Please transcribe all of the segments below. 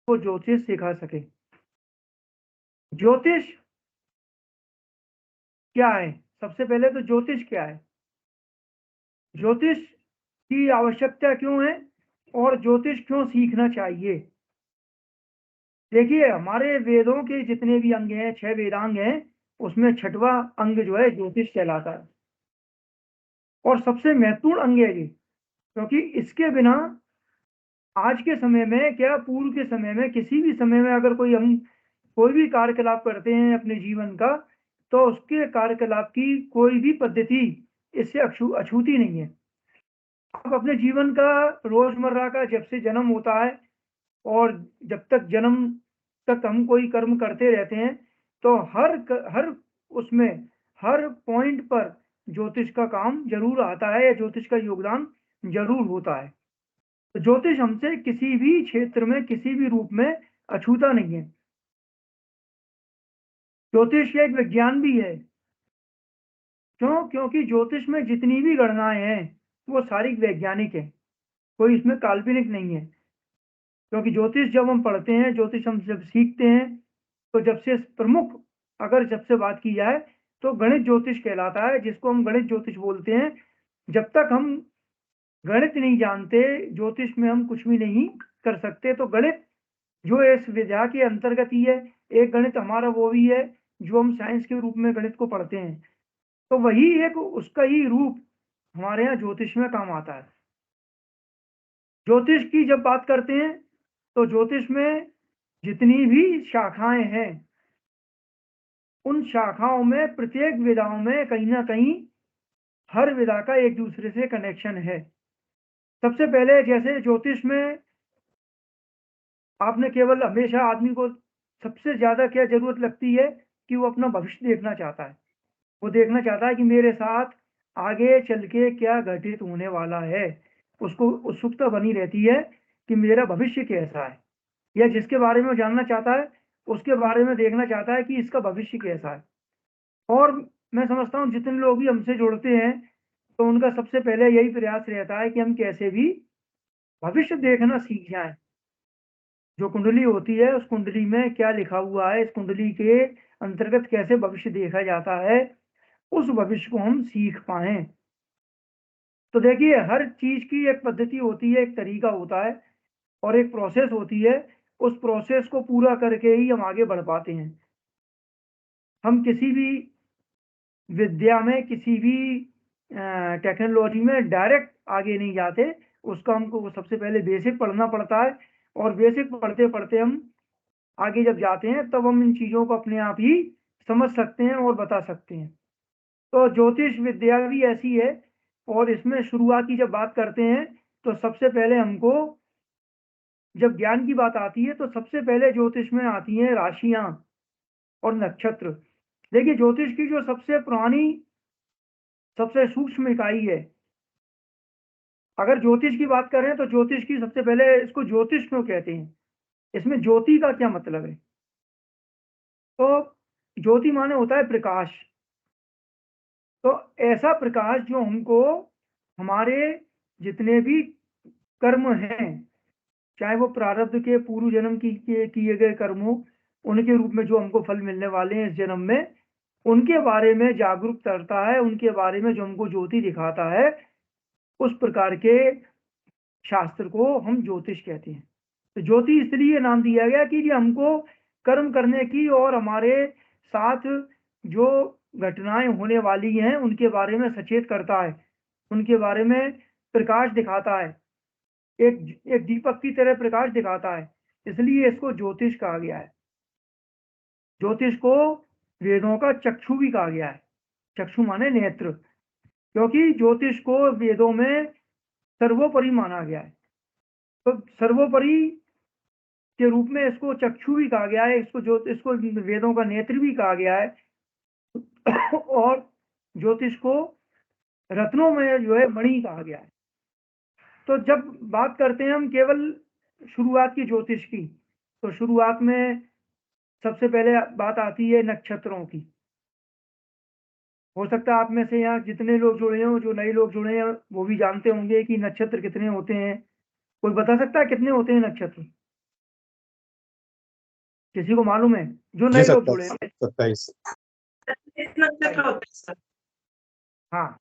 को ज्योतिष सिखा सके। ज्योतिष क्या है? सबसे पहले तो ज्योतिष क्या है, ज्योतिष की आवश्यकता क्यों है, और ज्योतिष क्यों सीखना चाहिए। देखिए, हमारे वेदों के जितने भी अंग हैं, 6 वेदांग हैं, उसमें छठवां अंग जो है ज्योतिष कहलाता है, और सबसे महत्वपूर्ण अंग है ये, क्योंकि इसके बिना आज के समय में क्या, पूर्व के समय में, किसी भी समय में अगर हम कोई भी कार्यकलाप करते हैं अपने जीवन का, तो उसके कार्यकलाप की कोई भी पद्धति इससे अछूती नहीं है। आप अपने जीवन का, रोजमर्रा का, जब से जन्म होता है और जब तक जन्म तक हम कोई कर्म करते रहते हैं, तो हर उसमें, हर पॉइंट पर ज्योतिष का काम जरूर आता है, या ज्योतिष का योगदान जरूर होता है। तो ज्योतिष हमसे किसी भी क्षेत्र में, किसी भी रूप में अछूता नहीं है। ज्योतिष एक विज्ञान भी है। क्यों? क्योंकि ज्योतिष में जितनी भी गणनाएं हैं वो सारी वैज्ञानिक है, कोई इसमें काल्पनिक नहीं है। क्योंकि ज्योतिष जब हम पढ़ते हैं, ज्योतिष हम जब सीखते हैं, तो जब से प्रमुख, अगर जब से बात की जाए, तो गणित ज्योतिष कहलाता है, जिसको हम गणित ज्योतिष बोलते हैं। जब तक हम गणित नहीं जानते, ज्योतिष में हम कुछ भी नहीं कर सकते। तो गणित जो इस विद्या के अंतर्गत ही है। एक गणित हमारा वो भी है जो हम साइंस के रूप में गणित को पढ़ते हैं, तो वही एक उसका ही रूप हमारे यहाँ ज्योतिष में काम आता है। ज्योतिष की जब बात करते हैं, तो ज्योतिष में जितनी भी शाखाएं हैं, उन शाखाओं में, प्रत्येक विधाओं में कहीं ना कहीं हर विधा का एक दूसरे से कनेक्शन है। सबसे पहले जैसे ज्योतिष में आपने केवल, हमेशा आदमी को सबसे ज्यादा क्या जरूरत लगती है कि वो अपना भविष्य देखना चाहता है। वो देखना चाहता है कि मेरे साथ आगे चल के क्या घटित होने वाला है। उसको उत्सुकता बनी रहती है कि मेरा भविष्य कैसा है, या जिसके बारे में वो जानना चाहता है उसके बारे में देखना चाहता है कि इसका भविष्य कैसा है। और मैं समझता हूँ जितने लोग भी हमसे जुड़ते हैं, तो उनका सबसे पहले यही प्रयास रहता है कि हम कैसे भी भविष्य देखना सीख जाएं। जो कुंडली होती है, उस कुंडली में क्या लिखा हुआ है, इस कुंडली के अंतर्गत कैसे भविष्य देखा जाता है, उस भविष्य को हम सीख पाए। तो देखिए, हर चीज की एक पद्धति होती है, एक तरीका होता है, और एक प्रोसेस होती है। उस प्रोसेस को पूरा करके ही हम आगे बढ़ पाते हैं। हम किसी भी विद्या में, किसी भी टेक्नोलॉजी में डायरेक्ट आगे नहीं जाते। उसका हमको सबसे पहले बेसिक पढ़ना पड़ता है, और बेसिक पढ़ते पढ़ते हम आगे जब जाते हैं, तब हम इन चीजों को अपने आप ही समझ सकते हैं और बता सकते हैं। तो ज्योतिष विद्या भी ऐसी है, और इसमें शुरुआत की जब बात करते हैं, तो सबसे पहले हमको, जब ज्ञान की बात आती है, तो सबसे पहले ज्योतिष में आती हैं राशियां और नक्षत्र। देखिए, ज्योतिष की जो सबसे पुरानी, सबसे सूक्ष्म इकाई है, अगर ज्योतिष की बात करें, तो ज्योतिष की सबसे पहले, इसको ज्योतिष क्यों कहते हैं, इसमें ज्योति का क्या मतलब है। तो ज्योति माने होता है प्रकाश। तो ऐसा प्रकाश जो हमको हमारे जितने भी कर्म हैं, चाहे वो प्रारब्ध के, पूर्व जन्म की किए गए कर्म हो, उनके रूप में जो हमको फल मिलने वाले हैं इस जन्म में, उनके बारे में जागरूक करता है, उनके बारे में जो हमको ज्योति दिखाता है, उस प्रकार के शास्त्र को हम ज्योतिष कहते हैं। तो ज्योति इसलिए नाम दिया गया कि ये हमको कर्म करने की, और हमारे साथ जो घटनाएं होने वाली हैं उनके बारे में सचेत करता है, उनके बारे में प्रकाश दिखाता है, एक एक दीपक की तरह प्रकाश दिखाता है। इसलिए इसको ज्योतिष कहा गया है। ज्योतिष को वेदों का चक्षु भी कहा गया है। चक्षु माने नेत्र, क्योंकि ज्योतिष को वेदों में सर्वोपरि माना गया है। तो सर्वोपरि के रूप में इसको चक्षु भी कहा गया है, इसको वेदों का नेत्र भी कहा गया है। और ज्योतिष को रत्नों में जो है मणि कहा गया है। तो जब बात करते हैं हम केवल शुरुआत की ज्योतिष की, तो शुरुआत में सबसे पहले बात आती है नक्षत्रों की। हो सकता है आप में से यहाँ जितने लोग जुड़े हों, जो नए लोग जुड़े हैं, वो भी जानते होंगे कि नक्षत्र कितने होते हैं। कोई बता सकता है कितने होते हैं नक्षत्र? किसी को मालूम है? जो जी नए लोग जुड़े 27 हैं। 27 नक्षत्र होते हैं सर। हाँ,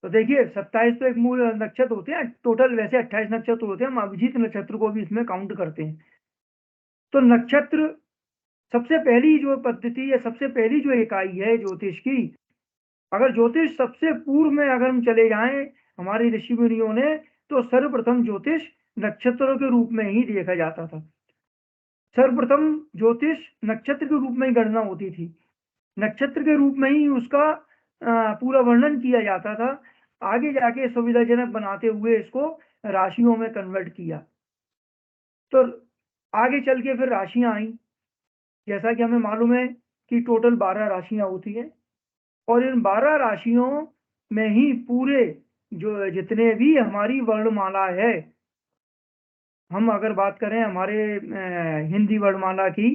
तो देखिए 27 तो एक मूल नक्षत्र होते हैं, टोटल वैसे 28 नक्षत्र होते हैं, हम अभिजीत नक्षत्र को भी इसमें काउंट करते हैं। तो नक्षत्र सबसे पहली जो पद्धति या सबसे पहली जो इकाई है ज्योतिष की, अगर ज्योतिष सबसे पूर्व में अगर हम चले जाएं हमारे ऋषि मुनियों ने, तो सर्वप्रथम ज्योतिष नक्षत्रों के रूप में ही देखा जाता था। सर्वप्रथम ज्योतिष नक्षत्र के रूप में ही गणना होती थी, नक्षत्र के रूप में ही उसका पूरा वर्णन किया जाता था। आगे जाके सुविधाजनक बनाते हुए इसको राशियों में कन्वर्ट किया। तो आगे चल के फिर राशियां आई, जैसा कि हमें मालूम है कि टोटल 12 राशियां होती हैं, और इन 12 राशियों में ही पूरे जो जितने भी हमारी वर्णमाला है, हम अगर बात करें हमारे हिंदी वर्णमाला की,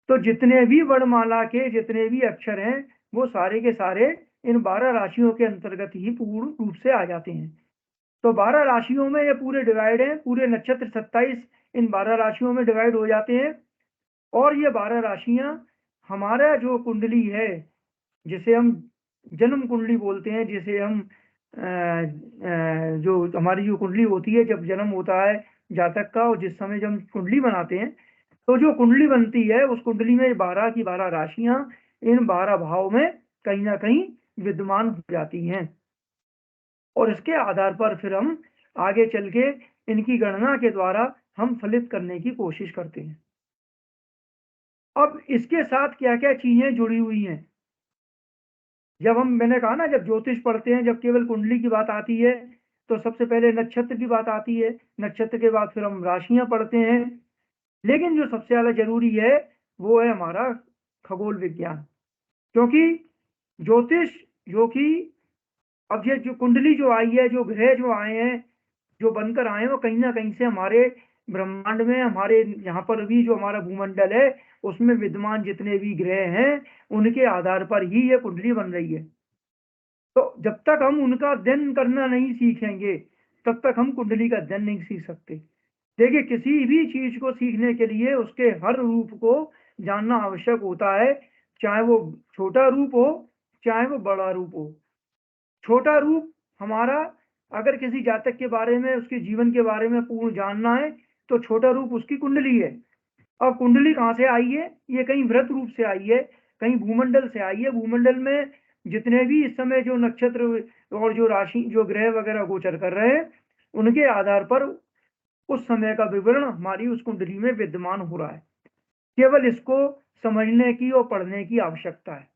तो जितने भी वर्णमाला के जितने भी अक्षर हैं वो सारे के सारे इन 12 राशियों के अंतर्गत ही पूर्ण रूप से आ जाते हैं। तो 12 राशियों में ये पूरे डिवाइड हैं, पूरे नक्षत्र 27 इन 12 राशियों में डिवाइड हो जाते हैं। और ये 12 राशियां हमारा जो कुंडली है, जिसे हम जन्म कुंडली बोलते हैं, जिसे हम जो हमारी जो कुंडली होती है जब जन्म होता है जातक का, और जिस समय जब हम कुंडली बनाते हैं, तो जो कुंडली बनती है उस कुंडली में 12 की 12 राशियां इन 12 भाव में कहीं ना कहीं विद्यमान हो जाती हैं, और इसके आधार पर फिर हम आगे चल के इनकी गणना के द्वारा हम फलित करने की कोशिश करते हैं। अब इसके साथ क्या क्या चीजें जुड़ी हुई हैं, जब हम, मैंने कहा ना, जब ज्योतिष पढ़ते हैं, जब केवल कुंडली की बात आती है तो सबसे पहले नक्षत्र की बात आती है, नक्षत्र के बाद फिर हम राशियां पढ़ते हैं। लेकिन जो सबसे ज्यादा जरूरी है वो है हमारा खगोल विज्ञान, क्योंकि ज्योतिष जो कि अब ये जो कुंडली जो आई है, जो ग्रह जो आए हैं, जो बनकर आए हैं, वो कहीं ना कहीं से हमारे ब्रह्मांड में, हमारे यहाँ पर भी जो हमारा भूमंडल है उसमें विद्यमान जितने भी ग्रह हैं उनके आधार पर ही ये कुंडली बन रही है। तो जब तक हम उनका अध्ययन करना नहीं सीखेंगे तब तक हम कुंडली का अध्ययन नहीं सीख सकते। देखिए, किसी भी चीज को सीखने के लिए उसके हर रूप को जानना आवश्यक होता है, चाहे वो छोटा रूप हो चाहे वो बड़ा रूप हो। छोटा रूप हमारा, अगर किसी जातक के बारे में, उसके जीवन के बारे में पूर्ण जानना है तो छोटा रूप उसकी कुंडली है। अब कुंडली कहाँ से आई है? ये कहीं व्रत रूप से आई है, कहीं भूमंडल से आई है। भूमंडल में जितने भी इस समय जो नक्षत्र और जो राशि, जो ग्रह वगैरह गोचर कर रहे हैं, उनके आधार पर उस समय का विवरण हमारी उस कुंडली में विद्यमान हो रहा है। केवल इसको समझने की और पढ़ने की आवश्यकता है।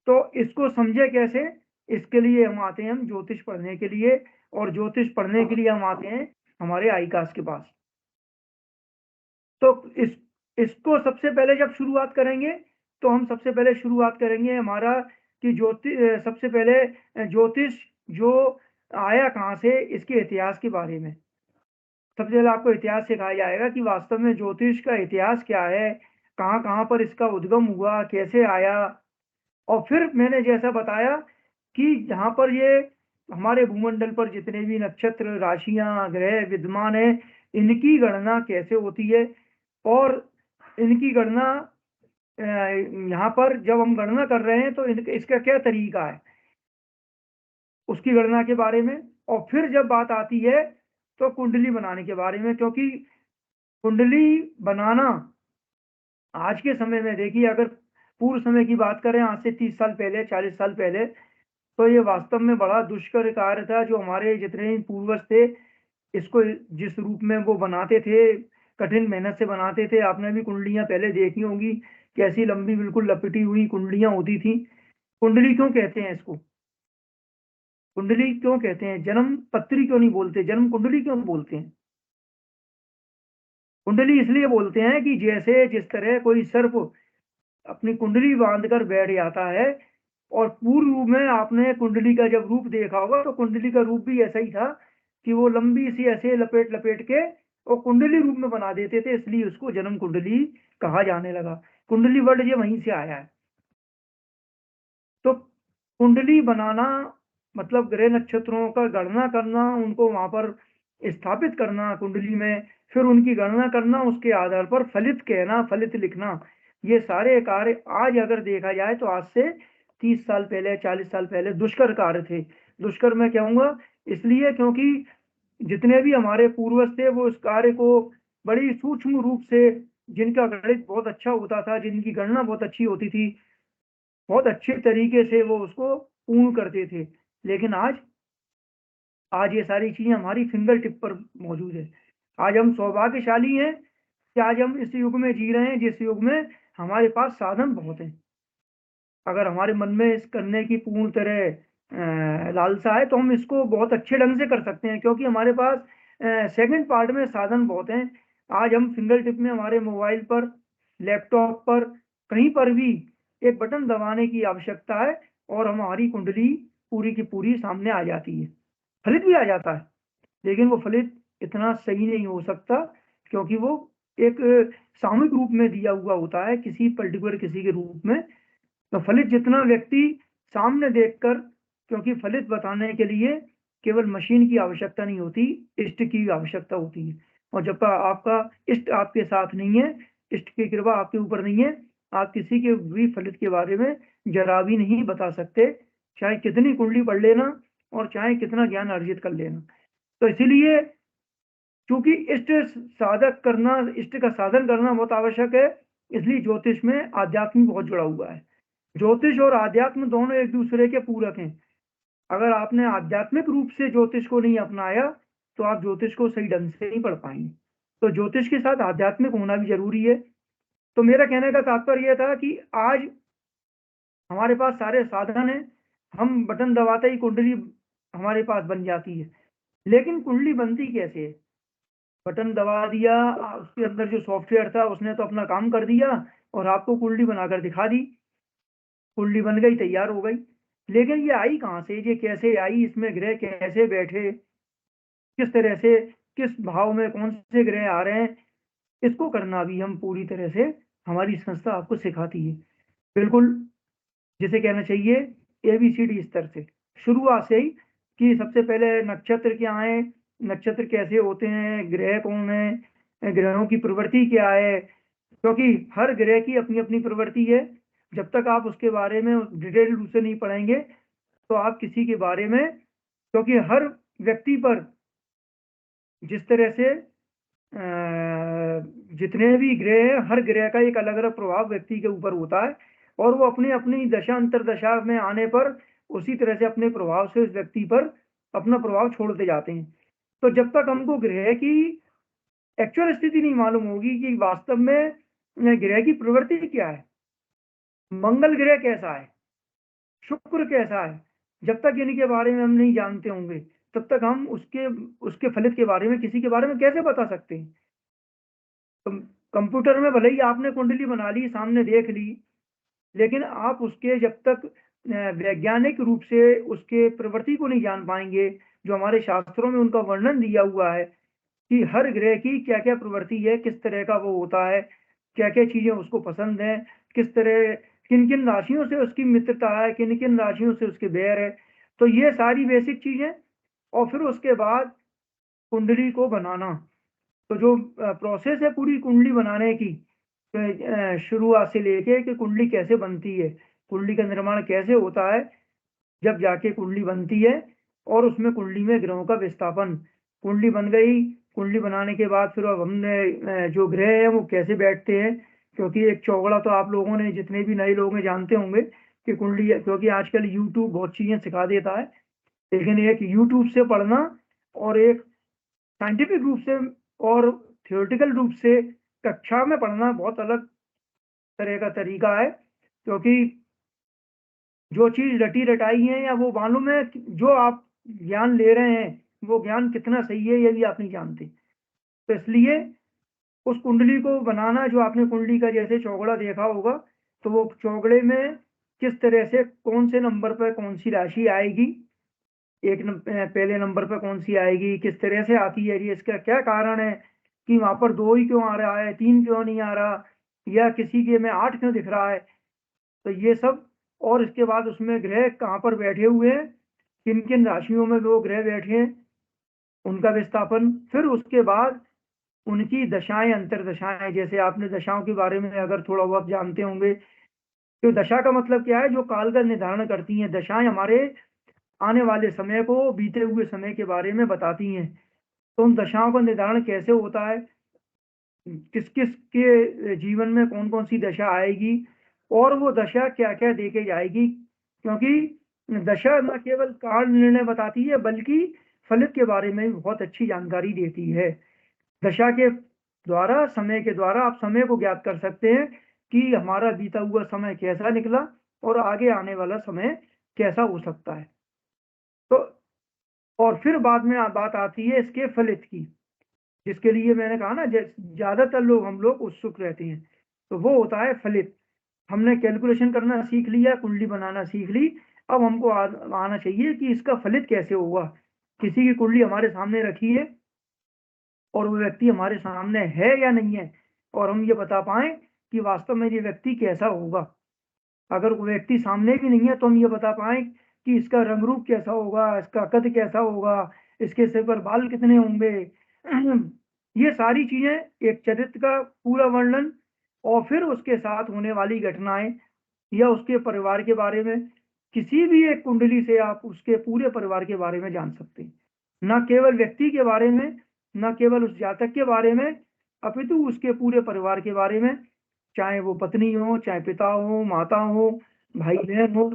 तो इसको समझे कैसे? इसके लिए हम आते हैं, हम ज्योतिष पढ़ने के लिए, और ज्योतिष पढ़ने के लिए हम आते हैं हमारे आईकास के पास। तो इसको सबसे पहले जब शुरुआत करेंगे तो हम सबसे पहले शुरुआत करेंगे हमारा कि सबसे पहले ज्योतिष जो आया कहाँ से, इसके इतिहास के बारे में। सबसे पहले आपको इतिहास सिखाया जाएगा कि वास्तव में ज्योतिष का इतिहास क्या है, कहाँ कहाँ पर इसका उद्गम हुआ, कैसे आया। और फिर मैंने जैसा बताया कि जहाँ पर ये हमारे भूमंडल पर जितने भी नक्षत्र, राशियां, ग्रह विद्यमान है, इनकी गणना कैसे होती है, और इनकी गणना यहाँ पर जब हम गणना कर रहे हैं तो इसका क्या तरीका है, उसकी गणना के बारे में। और फिर जब बात आती है तो कुंडली बनाने के बारे में, क्योंकि कुंडली बनाना आज के समय में, देखिए, अगर पूर्व समय की बात करें, आज से 30 साल पहले, 40 साल पहले, तो ये वास्तव में बड़ा दुष्कर कार्य था। जो हमारे जितने पूर्वज थे, इसको जिस रूप में वो बनाते थे, कठिन मेहनत से बनाते थे। आपने भी कुंडलियां पहले देखी होंगी, कैसी लंबी बिल्कुल लपेटी हुई कुंडलियां होती थी। कुंडली क्यों कहते हैं इसको? कुंडली क्यों कहते हैं? जन्म पत्री क्यों नहीं बोलते, जन्म कुंडली क्यों बोलते हैं? कुंडली इसलिए बोलते हैं कि जैसे जिस तरह कोई सर्प अपनी कुंडली बांधकर बैठ जाता है, और पूर्व में आपने कुंडली का जब रूप देखा होगा तो कुंडली का रूप भी ऐसा ही था कि वो लंबी सी ऐसे लपेट लपेट के वो कुंडली रूप में बना देते थे, इसलिए उसको जन्म कुंडली कहा जाने लगा। कुंडली वर्ड ये वहीं से आया है। तो कुंडली बनाना मतलब ग्रह नक्षत्रों का गणना करना, उनको वहां पर स्थापित करना कुंडली में, फिर उनकी गणना करना, उसके आधार पर फलित कहना, फलित लिखना, ये सारे कार्य आज अगर देखा जाए तो आज से 30 साल पहले, 40 साल पहले दुष्कर कार्य थे। दुष्कर मैं कहूंगा इसलिए क्योंकि जितने भी हमारे पूर्वज थे वो इस कार्य को बड़ी सूक्ष्म रूप से, जिनका गणित बहुत अच्छा होता था, जिनकी गणना बहुत अच्छी होती थी, बहुत अच्छे तरीके से वो उसको पूर्ण करते थे। लेकिन आज ये सारी चीजें हमारी फिंगर टिप पर मौजूद है। आज हम सौभाग्यशाली हैं कि आज हम इस युग में जी रहे हैं जिस युग में हमारे पास साधन बहुत हैं। अगर हमारे मन में इस करने की पूर्ण तरह लालसा है तो हम इसको बहुत अच्छे ढंग से कर सकते हैं, क्योंकि हमारे पास सेकंड पार्ट में साधन बहुत हैं। आज हम फिंगर टिप में हमारे मोबाइल पर, लैपटॉप पर, कहीं पर भी एक बटन दबाने की आवश्यकता है और हमारी कुंडली पूरी की पूरी सामने आ जाती है। फलित भी आ जाता है, लेकिन वो फलित इतना सही नहीं हो सकता, क्योंकि वो एक सामूहिक रूप में दिया हुआ होता है, किसी पर्टिकुलर किसी के रूप में। तो फलित जितना व्यक्ति सामने देखकर, क्योंकि फलित बताने के लिए केवल मशीन की आवश्यकता नहीं होती, इष्ट की आवश्यकता होती है। और जब तक आपका इष्ट आपके साथ नहीं है, इष्ट की कृपा आपके ऊपर नहीं है, आप किसी के भी फलित के बारे में जरा भी नहीं बता सकते, चाहे कितनी कुंडली पढ़ लेना और चाहे कितना ज्ञान अर्जित कर लेना। तो इसीलिए चूंकि इष्ट साधक करना, इष्ट का साधन करना बहुत आवश्यक है, इसलिए ज्योतिष में आध्यात्म बहुत जुड़ा हुआ है। ज्योतिष और आध्यात्म दोनों एक दूसरे के पूरक हैं। अगर आपने आध्यात्मिक रूप से ज्योतिष को नहीं अपनाया तो आप ज्योतिष को सही ढंग से नहीं पढ़ पाएंगे। तो ज्योतिष के साथ आध्यात्मिक होना भी जरूरी है। तो मेरा कहने का तात्पर्य यह था कि आज हमारे पास सारे साधन हैं, हम बटन दबाते ही कुंडली हमारे पास बन जाती है। लेकिन कुंडली बनती कैसे है? बटन दबा दिया, उसके अंदर जो सॉफ्टवेयर था उसने तो अपना काम कर दिया और आपको कुंडली बनाकर दिखा दी, कुंडली बन गई, तैयार हो गई। लेकिन ये आई कहाँ से, ये कैसे आई, इसमें ग्रह कैसे बैठे, किस तरह से, किस भाव में कौन से ग्रह आ रहे हैं, इसको करना भी हम पूरी तरह से, हमारी संस्था आपको सिखाती है। बिल्कुल जिसे कहना चाहिए ABCD स्तर से, शुरुआत से ही, कि सबसे पहले नक्षत्र क्या है, नक्षत्र कैसे होते हैं, ग्रह कौन है, ग्रहों की प्रवृत्ति क्या है, क्योंकि हर ग्रह की अपनी अपनी प्रवृत्ति है। जब तक आप उसके बारे में डिटेल रूप से नहीं पढ़ेंगे तो आप किसी के बारे में, क्योंकि हर व्यक्ति पर जिस तरह से जितने भी ग्रह हैं, हर ग्रह का एक अलग अलग प्रभाव व्यक्ति के ऊपर होता है और वो अपनी अपनी दशा अंतरदशा में आने पर उसी तरह से अपने प्रभाव से उस व्यक्ति पर अपना प्रभाव छोड़ते जाते हैं। तो जब तक हमको ग्रह की एक्चुअल स्थिति नहीं मालूम होगी कि वास्तव में ग्रह की प्रवृत्ति क्या है, मंगल ग्रह कैसा है, शुक्र कैसा है, जब तक इनके बारे में हम नहीं जानते होंगे तब तक हम उसके उसके फलित के बारे में, किसी के बारे में कैसे बता सकते हैं। तो कंप्यूटर में भले ही आपने कुंडली बना ली, सामने देख ली, लेकिन आप उसके जब तक वैज्ञानिक रूप से उसके प्रवृत्ति को नहीं जान पाएंगे, जो हमारे शास्त्रों में उनका वर्णन दिया हुआ है कि हर ग्रह की क्या क्या प्रवृत्ति है, किस तरह का वो होता है, क्या क्या चीजें उसको पसंद है, किस तरह, किन किन राशियों से उसकी मित्रता है, किन किन राशियों से उसके बैर है। तो ये सारी बेसिक चीजें, और फिर उसके बाद कुंडली को बनाना। तो जो प्रोसेस है पूरी कुंडली बनाने की, शुरुआत से लेके कि कुंडली कैसे बनती है, कुंडली का निर्माण कैसे होता है, जब जाके कुंडली बनती है, और उसमें कुंडली में ग्रहों का विस्थापन, कुंडली बन गई, कुंडली बनाने के बाद फिर अब हमने जो ग्रह है वो कैसे बैठते हैं, क्योंकि एक चौगड़ा तो आप लोगों ने, जितने भी नए लोग हैं, जानते होंगे कि कुंडली, क्योंकि आजकल यूट्यूब बहुत चीजें सिखा देता है, लेकिन एक यूट्यूब से पढ़ना और एक साइंटिफिक रूप से और थियोरेटिकल रूप से कक्षा में पढ़ना बहुत अलग तरह का तरीका है। क्योंकि जो चीज रटी रटाई है या वो मालूम है जो आप ज्ञान ले रहे हैं वो ज्ञान कितना सही है ये भी आप नहीं जानते। तो इसलिए उस कुंडली को बनाना, जो आपने कुंडली का जैसे चौगड़ा देखा होगा, तो वो चौगड़े में किस तरह से कौन से नंबर पर कौन सी राशि आएगी, पहले नंबर पर कौन सी आएगी, किस तरह से आती है, ये इसका क्या कारण है कि वहां पर 2 ही क्यों आ रहा है, 3 क्यों नहीं आ रहा, या किसी के में 8 क्यों दिख रहा है। तो ये सब, और इसके बाद उसमें ग्रह कहाँ पर बैठे हुए हैं, किन किन राशियों में वो ग्रह बैठे हैं, उनका विस्थापन, फिर उसके बाद उनकी दशाएं, अंतर्दशाएं। जैसे आपने दशाओं के बारे में अगर थोड़ा बहुत जानते होंगे, तो दशा का मतलब क्या है? जो काल का निर्धारण करती हैं। दशाएं हमारे आने वाले समय को, बीते हुए समय के बारे में बताती हैं। तो उन दशाओं का निर्धारण कैसे होता है, किस किस के जीवन में कौन कौन सी दशा आएगी, और वो दशा क्या क्या दे के जाएगी। क्योंकि दशा न केवल काल निर्णय बताती है, बल्कि फलित के बारे में भी बहुत अच्छी जानकारी देती है। दशा के द्वारा, समय के द्वारा आप समय को ज्ञात कर सकते हैं कि हमारा बीता हुआ समय कैसा निकला और आगे आने वाला समय कैसा हो सकता है। तो और फिर बाद में बात आती है इसके फलित की, जिसके लिए मैंने कहा ना, ज्यादातर लोग, हम लोग उत्सुक रहते हैं। तो वो होता है फलित। हमने कैलकुलेशन करना सीख लिया, कुंडली बनाना सीख ली। अब हमको आना चाहिए कि इसका फलित कैसे होगा। किसी की कुंडली हमारे सामने रखी है और वो व्यक्ति हमारे सामने है या नहीं है, और हम ये बता पाए कि वास्तव में ये व्यक्ति कैसा होगा। अगर वो व्यक्ति सामने भी नहीं है तो हम ये बता पाए कि इसका रंग रूप कैसा होगा, इसका कद कैसा होगा, इसके सिर पर बाल कितने होंगे। ये सारी चीजें, एक चरित्र का पूरा वर्णन, और फिर उसके साथ होने वाली घटनाएं या उसके परिवार के बारे में। किसी भी एक कुंडली से आप उसके पूरे परिवार के बारे में जान सकते हैं। न केवल व्यक्ति के बारे में, न केवल उस जातक के बारे में, अपितु उसके पूरे परिवार के बारे में। चाहे वो पत्नी हो, चाहे पिता हो, माता हो, भाई बहन हो,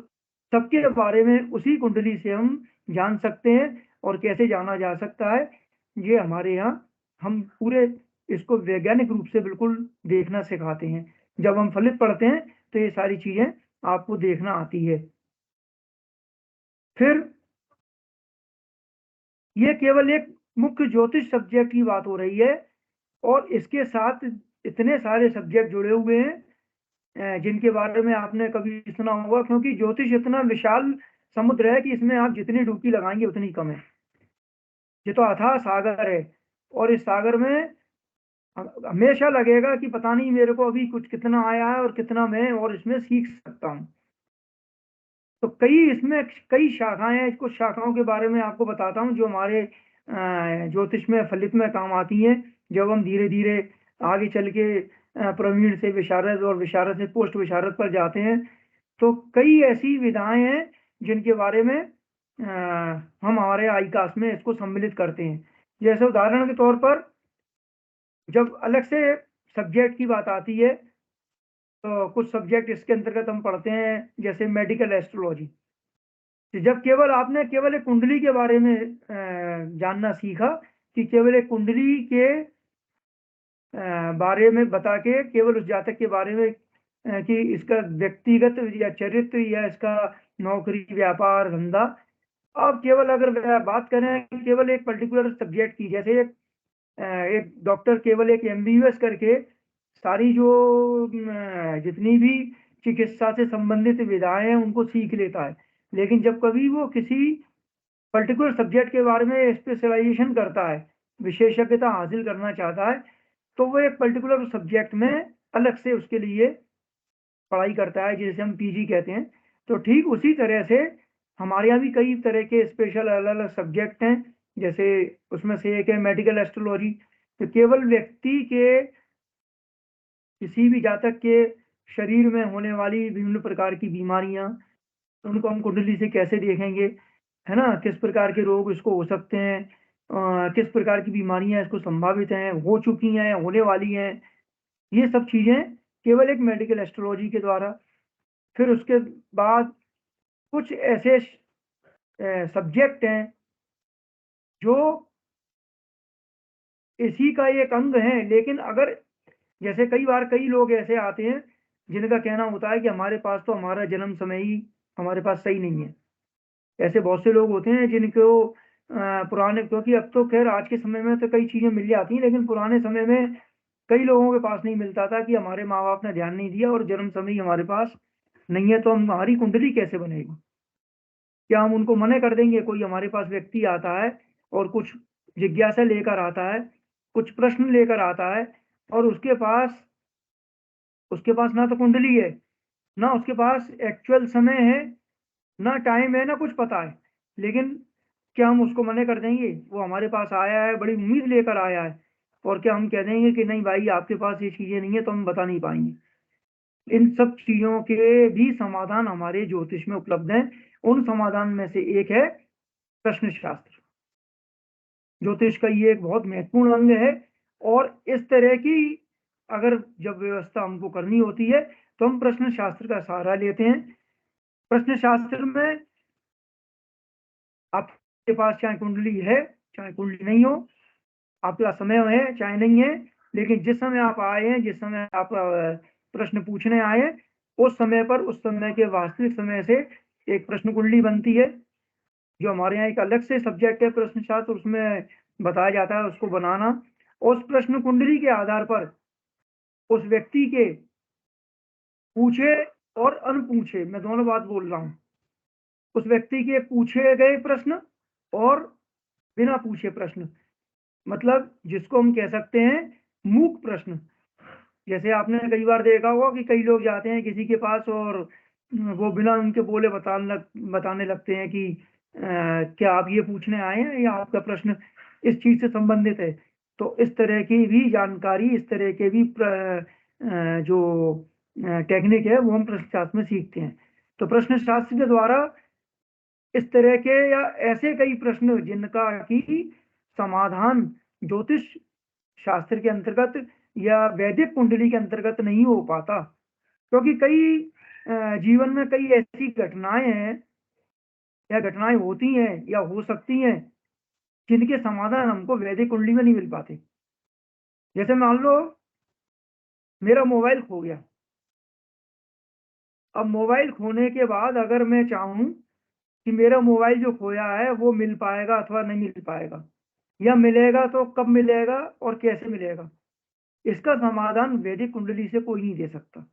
सबके बारे में उसी कुंडली से हम जान सकते हैं। और कैसे जाना जा सकता है, ये हमारे यहाँ हम पूरे इसको वैज्ञानिक रूप से बिल्कुल देखना सिखाते हैं। जब हम फलित पढ़ते हैं तो ये सारी चीजें आपको देखना आती है। फिर ये केवल एक मुख्य ज्योतिष सब्जेक्ट की बात हो रही है, और इसके साथ इतने सारे सब्जेक्ट जुड़े हुए हैं जिनके बारे में आपने कभी सुना होगा। क्योंकि ज्योतिष इतना विशाल समुद्र है कि इसमें आप जितनी डुबकी लगाएंगे उतनी कम है। ये तो अथाह सागर है, और इस सागर में हमेशा लगेगा कि पता नहीं मेरे को अभी कुछ कितना आया है और कितना मैं और इसमें सीख सकता हूँ। तो कई इसमें कई शाखाएं हैं। कुछ शाखाओं के बारे में आपको बताता हूँ जो हमारे ज्योतिष में फलित में काम आती हैं। जब हम धीरे धीरे आगे चल के प्रवीण से विशारद और विशारद से पोस्ट विशारद पर जाते हैं, तो कई ऐसी विधाएं हैं जिनके बारे में हम हमारे आईकास में इसको सम्मिलित करते हैं। जैसे उदाहरण के तौर पर, जब अलग से सब्जेक्ट की बात आती है, तो कुछ सब्जेक्ट इसके अंतर्गत हम पढ़ते हैं, जैसे मेडिकल एस्ट्रोलॉजी। जब केवल आपने केवल एक कुंडली के बारे में जानना सीखा, कि केवल एक कुंडली के बारे में बता के, केवल उस जातक के बारे में कि इसका व्यक्तिगत या चरित्र या इसका नौकरी, व्यापार, धंधा। अब केवल अगर बात करें केवल एक पर्टिकुलर सब्जेक्ट की, जैसे एक डॉक्टर केवल एक एमबीबीएस करके सारी जो जितनी भी चिकित्सा से संबंधित विधाएं हैं उनको सीख लेता है। लेकिन जब कभी वो किसी पर्टिकुलर सब्जेक्ट के बारे में स्पेशलाइजेशन करता है, विशेषज्ञता हासिल करना चाहता है, तो वो एक पर्टिकुलर सब्जेक्ट में अलग से उसके लिए पढ़ाई करता है, जिसे हम पीजी कहते हैं। तो ठीक उसी तरह से हमारे यहाँ भी कई तरह के स्पेशल अलग अलग सब्जेक्ट हैं। जैसे उसमें से एक है मेडिकल एस्ट्रोलॉजी। तो केवल व्यक्ति के, किसी भी जातक के शरीर में होने वाली विभिन्न प्रकार की बीमारियां, उनको हम कुंडली से कैसे देखेंगे, है ना, किस प्रकार के रोग इसको हो सकते हैं, किस प्रकार की बीमारियां इसको संभावित हैं, हो चुकी हैं, होने वाली हैं। ये सब चीजें केवल एक मेडिकल एस्ट्रोलॉजी के द्वारा। फिर उसके बाद कुछ ऐसे सब्जेक्ट हैं जो इसी का एक अंग है। लेकिन अगर, जैसे कई बार कई लोग ऐसे आते हैं जिनका कहना होता है कि हमारे पास तो हमारा जन्म समय ही हमारे पास सही नहीं है। ऐसे बहुत से लोग होते हैं जिनको पुराने, क्योंकि अब तो खैर आज के समय में तो कई चीजें मिल जाती हैं, लेकिन पुराने समय में कई लोगों के पास नहीं मिलता था कि हमारे माँ बाप ने ध्यान नहीं दिया और जन्म समय ही हमारे पास नहीं है, तो हमारी कुंडली कैसे बनेगी। क्या हम उनको मना कर देंगे? कोई हमारे पास व्यक्ति आता है और कुछ जिज्ञासा लेकर आता है, कुछ प्रश्न लेकर आता है, और उसके पास ना तो कुंडली है, ना उसके पास एक्चुअल समय है, ना टाइम है, ना कुछ पता है। लेकिन क्या हम उसको मना कर देंगे? वो हमारे पास आया है, बड़ी उम्मीद लेकर आया है, और क्या हम कह देंगे कि नहीं भाई आपके पास ये चीजें नहीं है तो हम बता नहीं पाएंगे? इन सब चीजों के भी समाधान हमारे ज्योतिष में उपलब्ध हैं। उन समाधान में से एक है प्रश्न शास्त्र। ज्योतिष का ये एक बहुत महत्वपूर्ण अंग है, और इस तरह की अगर जब व्यवस्था हमको करनी होती है तो हम प्रश्न शास्त्र का सहारा लेते हैं। प्रश्न शास्त्र में आपके पास चाहे कुंडली है चाहे कुंडली नहीं हो, आपका समय है चाहे नहीं है, लेकिन जिस समय आप आए हैं, जिस समय आप प्रश्न पूछने आए हैं, उस समय पर उस समय के वास्तविक समय से एक प्रश्न कुंडली बनती है, जो हमारे यहाँ एक अलग से सब्जेक्ट है प्रश्न शास्त्र, उसमें बताया जाता है उसको बनाना। उस प्रश्न कुंडली के आधार पर उस व्यक्ति के पूछे और अनपूछे, मैं दोनों बात बोल रहा हूँ, उस व्यक्ति के पूछे गए प्रश्न और बिना पूछे प्रश्न, मतलब जिसको हम कह सकते हैं मूक प्रश्न। जैसे आपने कई बार देखा होगा कि कई लोग जाते हैं किसी के पास और वो बिना उनके बोले बताने लगते हैं कि क्या आप ये पूछने आए हैं या आपका प्रश्न इस चीज से संबंधित है। तो इस तरह की भी जानकारी, इस तरह के भी जो टेक्निक है वो हम प्रश्न शास्त्र में सीखते हैं। तो प्रश्न शास्त्र के द्वारा इस तरह के या ऐसे कई प्रश्न जिनका की समाधान ज्योतिष शास्त्र के अंतर्गत या वैदिक कुंडली के अंतर्गत नहीं हो पाता, क्योंकि कई जीवन में कई ऐसी घटनाएं हैं या घटनाएं होती हैं या हो सकती हैं जिनके समाधान हमको वैदिक कुंडली में नहीं मिल पाते। जैसे मान लो मेरा मोबाइल खो गया। अब मोबाइल खोने के बाद अगर मैं चाहूं कि मेरा मोबाइल जो खोया है वो मिल पाएगा अथवा नहीं मिल पाएगा, या मिलेगा तो कब मिलेगा और कैसे मिलेगा, इसका समाधान वैदिक कुंडली से कोई नहीं दे सकता।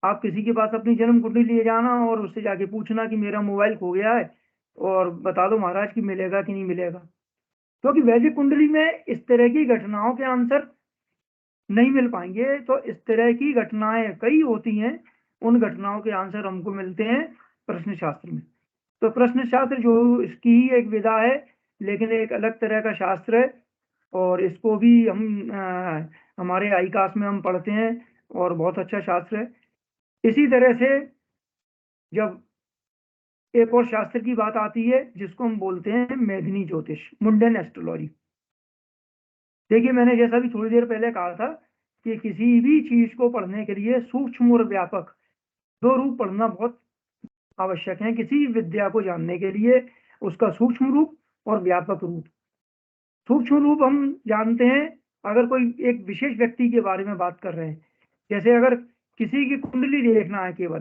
आप किसी के पास अपनी जन्म कुंडली लिए जाना और उससे जाके पूछना कि मेरा मोबाइल खो गया है और बता दो महाराज कि मिलेगा कि नहीं मिलेगा, क्योंकि वैदिक कुंडली में इस तरह की घटनाओं के आंसर नहीं मिल पाएंगे। तो इस तरह की घटनाएं कई होती हैं, उन घटनाओं के आंसर हमको मिलते हैं प्रश्न शास्त्र में। तो प्रश्न शास्त्र जो इसकी ही एक विधा है, लेकिन एक अलग तरह का शास्त्र है, और इसको भी हम हमारे आईकास में हम पढ़ते हैं, और बहुत अच्छा शास्त्र है। इसी तरह से जब एक और शास्त्र की बात आती है जिसको हम बोलते हैं मेदिनी ज्योतिष, मुंडन एस्ट्रोलॉजी। देखिए मैंने जैसा भी थोड़ी देर पहले कहा था कि किसी भी चीज को पढ़ने के लिए सूक्ष्म और व्यापक दो रूप पढ़ना बहुत आवश्यक है। किसी विद्या को जानने के लिए उसका सूक्ष्म रूप और व्यापक रूप। सूक्ष्म रूप हम जानते हैं अगर कोई एक विशेष व्यक्ति के बारे में बात कर रहे हैं, जैसे अगर किसी की कुंडली देखना है केवल,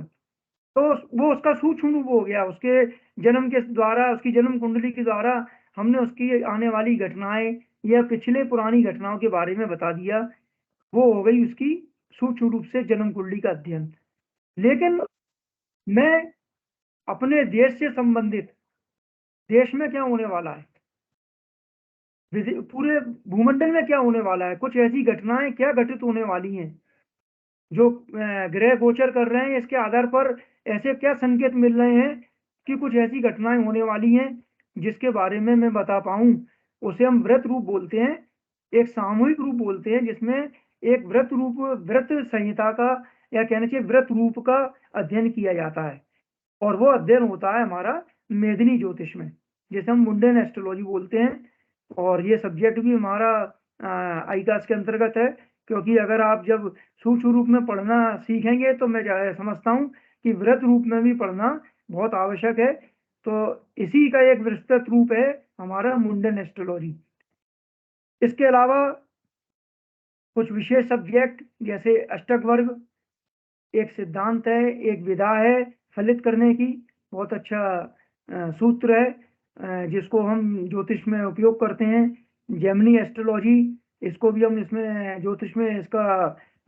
तो वो उसका सूक्ष्म रूप हो गया। उसके जन्म के द्वारा, उसकी जन्म कुंडली के द्वारा हमने उसकी आने वाली घटनाएं या पिछले पुरानी घटनाओं के बारे में बता दिया, वो हो गई उसकी सूक्ष्म रूप से जन्म कुंडली का अध्ययन। लेकिन मैं अपने देश से संबंधित, देश में क्या होने वाला है, पूरे भूमंडल में क्या होने वाला है, कुछ ऐसी घटनाएं क्या घटित होने वाली हैं जो ग्रह गोचर कर रहे हैं, इसके आधार पर ऐसे क्या संकेत मिल रहे हैं कि कुछ ऐसी घटनाएं होने वाली हैं जिसके बारे में मैं बता पाऊं, उसे हम व्रत रूप बोलते हैं। एक सामूहिक रूप बोलते हैं जिसमें एक व्रत रूप, व्रत संहिता का या कहना चाहिए व्रत रूप का अध्ययन किया जाता है, और वो अध्ययन होता है हमारा मेदिनी ज्योतिष में, जिसे हम मुंडन एस्ट्रोलॉजी बोलते हैं। और ये सब्जेक्ट भी हमारा आईकास के अंतर्गत है, क्योंकि अगर आप जब सूक्ष्म रूप में पढ़ना सीखेंगे तो मैं समझता हूँ कि व्रत रूप में भी पढ़ना बहुत आवश्यक है। तो इसी का एक विस्तृत रूप है हमारा मुंडन एस्ट्रोलॉजी। इसके अलावा कुछ विशेष सब्जेक्ट जैसे अष्टक वर्ग, एक सिद्धांत है, एक विधा है फलित करने की, बहुत अच्छा सूत्र है जिसको हम ज्योतिष में उपयोग करते हैं। जेमिनी एस्ट्रोलॉजी, इसको भी हम इसमें ज्योतिष में इसका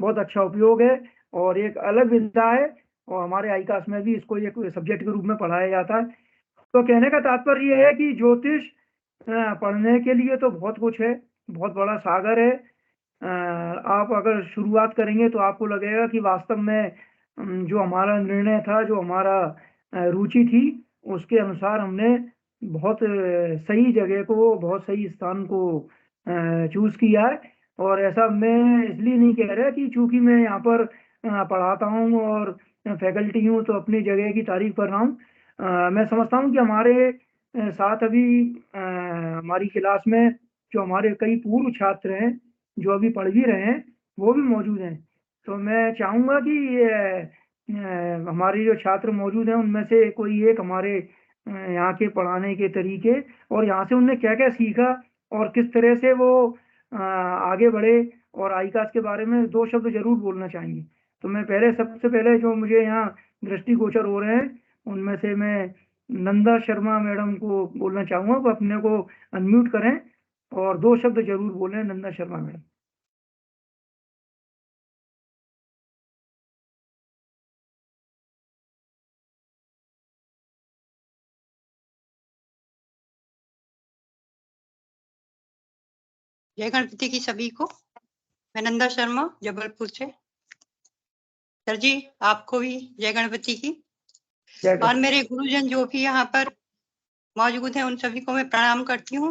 बहुत अच्छा उपयोग है, और एक अलग विधा है, और हमारे आईकास में भी इसको एक सब्जेक्ट के रूप में पढ़ाया जाता है। तो कहने का तात्पर्य यह है कि ज्योतिष पढ़ने के लिए तो बहुत कुछ है, बहुत बड़ा सागर है। आप अगर शुरुआत करेंगे तो आपको लगेगा कि वास्तव में जो हमारा निर्णय था, जो हमारा रुचि थी, उसके अनुसार हमने बहुत सही जगह को, बहुत सही स्थान को चूज किया है। और ऐसा मैं इसलिए नहीं कह रहा कि चूंकि मैं यहाँ पर पढ़ाता हूँ और फैकल्टी हूँ तो अपनी जगह की तारीफ कर रहा हूँ। मैं समझता हूँ कि हमारे साथ अभी हमारी क्लास में जो हमारे कई पूर्व छात्र हैं जो अभी पढ़ भी रहे हैं वो भी मौजूद हैं। तो मैं चाहूँगा कि हमारे जो छात्र मौजूद हैं उनमें से कोई एक हमारे यहाँ के पढ़ाने के तरीके और यहाँ से उनने क्या क्या सीखा और किस तरह से वो आगे बढ़े और आईकास के बारे में दो शब्द जरूर बोलना चाहेंगे। तो मैं पहले, सबसे पहले जो मुझे यहाँ दृष्टिगोचर हो रहे हैं उनमें से मैं नंदा शर्मा मैडम को बोलना चाहूंगा। वो अपने को अनम्यूट करें और दो शब्द जरूर बोलें। नंदा शर्मा मैडम। जय गणपति की सभी को। मैं नंदा शर्मा जबलपुर से। सर जी आपको भी जय गणपति की। और मेरे गुरुजन जो भी यहाँ पर मौजूद हैं उन सभी को मैं प्रणाम करती हूँ।